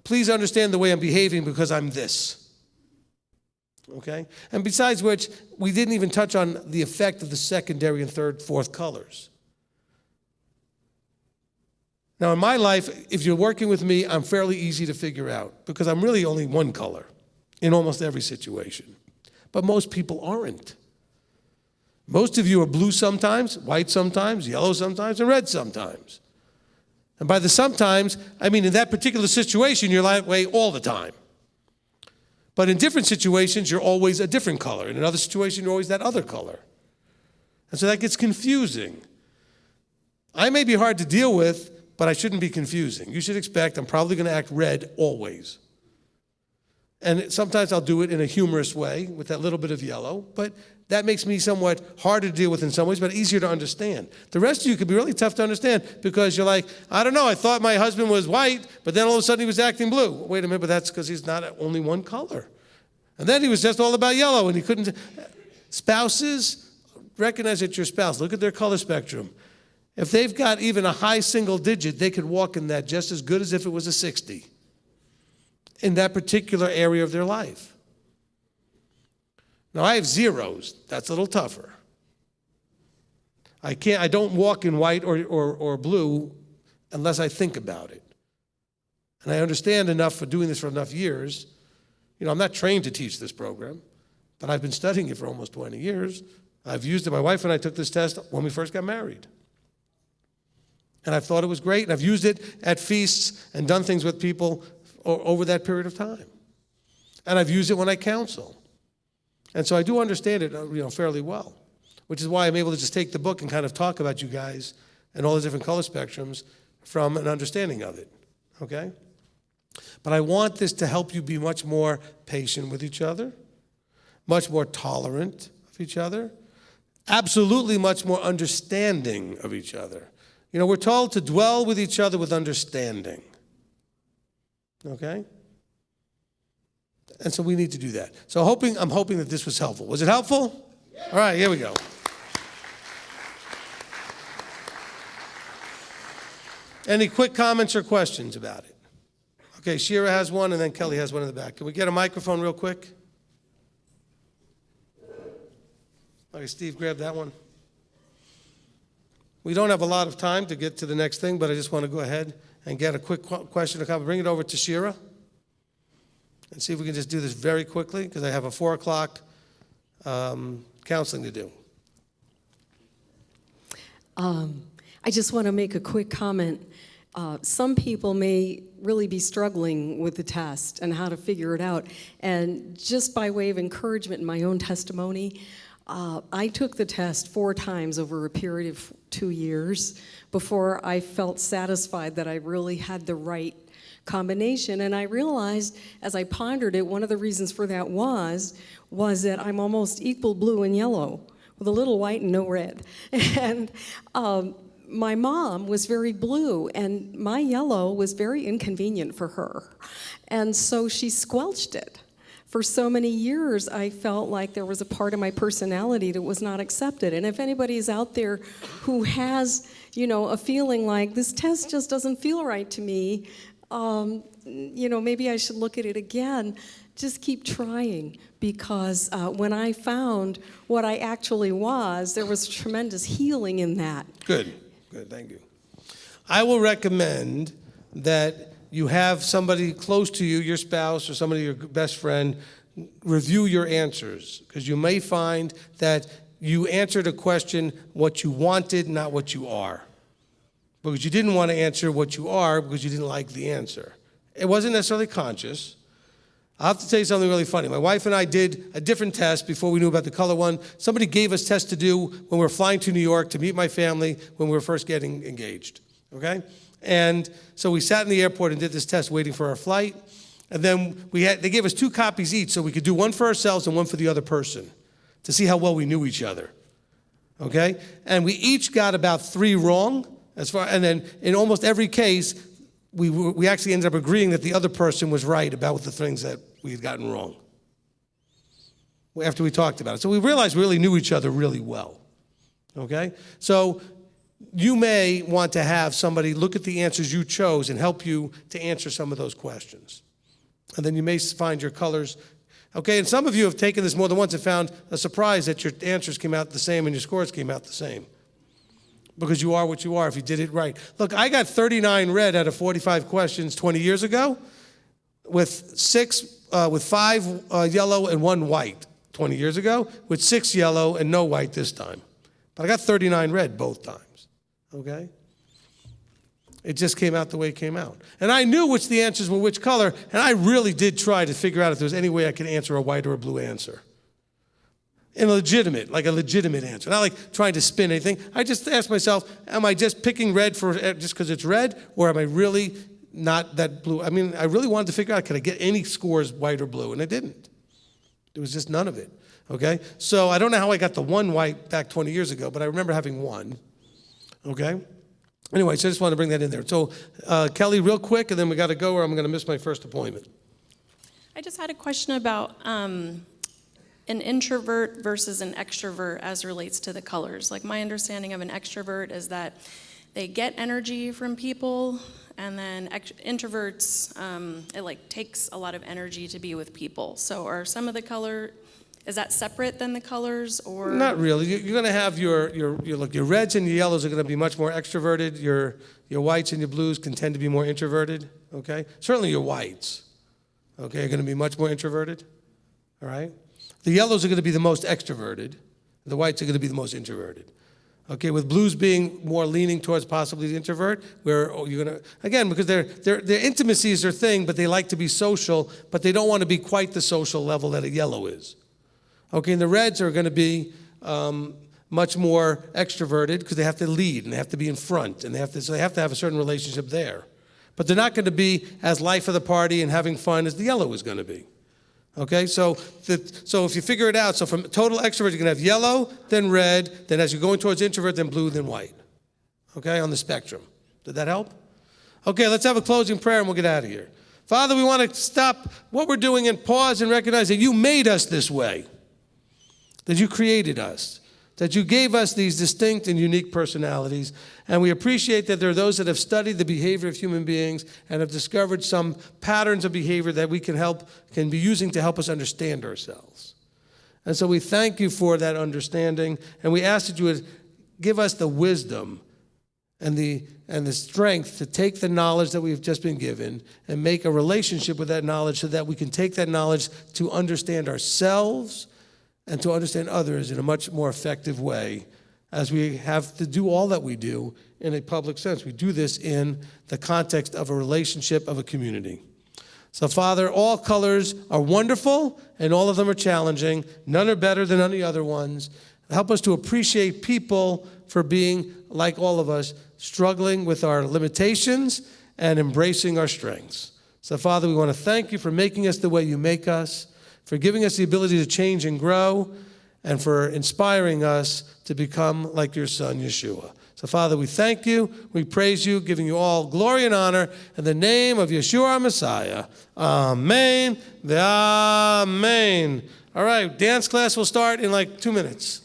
please understand the way I'm behaving because I'm this. Okay? And besides which, we didn't even touch on the effect of the secondary and third, fourth colors. Now, in my life, if you're working with me, I'm fairly easy to figure out because I'm really only one color in almost every situation. But most people aren't. Most of you are blue sometimes, white sometimes, yellow sometimes, and red sometimes. And by the sometimes, I mean in that particular situation, you're that way all the time. But in different situations, you're always a different color. In another situation, you're always that other color. And so that gets confusing. I may be hard to deal with, but I shouldn't be confusing. You should expect I'm probably going to act red always. And sometimes I'll do it in a humorous way with that little bit of yellow, but that makes me somewhat harder to deal with in some ways, but easier to understand. The rest of you could be really tough to understand because you're like, I don't know, I thought my husband was white, but then all of a sudden he was acting blue. Wait a minute, but that's because he's not only one color. And then he was just all about yellow and he couldn't. Spouses, recognize that your spouse, look at their color spectrum. If they've got even a high single digit, they could walk in that just as good as if it was a 60 in that particular area of their life. Now, I have zeros. That's a little tougher. I don't walk in white or blue unless I think about it. And I understand enough for doing this for enough years. I'm not trained to teach this program, but I've been studying it for almost 20 years. I've used it. My wife and I took this test when we first got married. And I thought it was great. And I've used it at feasts and done things with people over that period of time. And I've used it when I counsel. And so I do understand it, fairly well, which is why I'm able to just take the book and kind of talk about you guys and all the different color spectrums from an understanding of it, okay? But I want this to help you be much more patient with each other, much more tolerant of each other, absolutely much more understanding of each other. We're told to dwell with each other with understanding, okay? And so we need to do that. So I'm hoping that this was helpful. Was it helpful? Yeah. All right, here we go. Any quick comments or questions about it? Okay, Shira has one, and then Kelly has one in the back. Can we get a microphone real quick? Okay, Steve, grab that one. We don't have a lot of time to get to the next thing, but I just want to go ahead and get a quick question or comment. Bring it over to Shira. And see if we can just do this very quickly, because I have a 4 o'clock counseling to do. I just want to make a quick comment. Some people may really be struggling with the test and how to figure it out. And just by way of encouragement in my own testimony, I took the test 4 times over a period of 2 years before I felt satisfied that I really had the right combination. And I realized as I pondered it, one of the reasons for that was that I'm almost equal blue and yellow with a little white and no red. And my mom was very blue, and my yellow was very inconvenient for her. And so she squelched it. For so many years, I felt like there was a part of my personality that was not accepted. And if anybody's out there who has, a feeling like this test just doesn't feel right to me, maybe I should look at it again. Just keep trying, because when I found what I actually was, there was tremendous healing in that. Good, thank you. I will recommend that you have somebody close to you, your spouse or somebody, your best friend, review your answers, because you may find that you answered a question what you wanted, not what you are. Because you didn't want to answer what you are because you didn't like the answer. It wasn't necessarily conscious. I'll have to tell you something really funny. My wife and I did a different test before we knew about the color one. Somebody gave us tests to do when we were flying to New York to meet my family when we were first getting engaged, okay? And so we sat in the airport and did this test waiting for our flight. And then they gave us 2 copies each, so we could do one for ourselves and one for the other person to see how well we knew each other. Okay? And we each got about 3 wrong. And then in almost every case, we actually ended up agreeing that the other person was right about the things that we had gotten wrong after we talked about it. So we realized we really knew each other really well. Okay? So you may want to have somebody look at the answers you chose and help you to answer some of those questions. And then you may find your colors. Okay, and some of you have taken this more than once and found a surprise that your answers came out the same and your scores came out the same. Because you are what you are if you did it right. Look, I got 39 red out of 45 questions 20 years ago with 5 yellow and 1 white 20 years ago, with 6 yellow and no white this time. But I got 39 red both times, okay? It just came out the way it came out. And I knew which the answers were which color, and I really did try to figure out if there was any way I could answer a white or a blue answer. And a legitimate answer. Not like trying to spin anything. I just asked myself, am I just picking red just because it's red, or am I really not that blue? I mean, I really wanted to figure out, could I get any scores white or blue? And I didn't. There was just none of it, okay? So I don't know how I got the 1 white back 20 years ago, but I remember having 1, okay? Anyway, so I just wanted to bring that in there. So Kelly, real quick, and then we got to go or I'm going to miss my first appointment. I just had a question about an introvert versus an extrovert as relates to the colors. Like, my understanding of an extrovert is that they get energy from people, and then introverts, it like takes a lot of energy to be with people. So are some of the color, is that separate than the colors, or? Not really. You're going to have your reds and your yellows are going to be much more extroverted. Your whites and your blues can tend to be more introverted, okay? Certainly your whites, okay, are going to be much more introverted, all right? The yellows are going to be the most extroverted. The whites are going to be the most introverted. Okay, with blues being more leaning towards possibly the introvert, where you're going to, again, because their intimacy is their thing, but they like to be social, but they don't want to be quite the social level that a yellow is. Okay, and the reds are going to be much more extroverted because they have to lead and they have to be in front, and so they have to have a certain relationship there. But they're not going to be as life of the party and having fun as the yellow is going to be. Okay, so if you figure it out, so from total extrovert, you're going to have yellow, then red, then as you're going towards introvert, then blue, then white. Okay, on the spectrum. Did that help? Okay, let's have a closing prayer and we'll get out of here. Father, we want to stop what we're doing and pause and recognize that you made us this way, that you created us, that you gave us these distinct and unique personalities, and we appreciate that there are those that have studied the behavior of human beings and have discovered some patterns of behavior that we can be using to help us understand ourselves. And so we thank you for that understanding, and we ask that you would give us the wisdom and the strength to take the knowledge that we've just been given and make a relationship with that knowledge so that we can take that knowledge to understand ourselves and to understand others in a much more effective way as we have to do all that we do in a public sense. We do this in the context of a relationship of a community. So, Father, all colors are wonderful and all of them are challenging. None are better than any other ones. Help us to appreciate people for being, like all of us, struggling with our limitations and embracing our strengths. So, Father, we want to thank you for making us the way you make us, for giving us the ability to change and grow, and for inspiring us to become like your Son, Yeshua. So, Father, we thank you, we praise you, giving you all glory and honor in the name of Yeshua our Messiah. Amen. Amen. All right, dance class will start in like 2 minutes.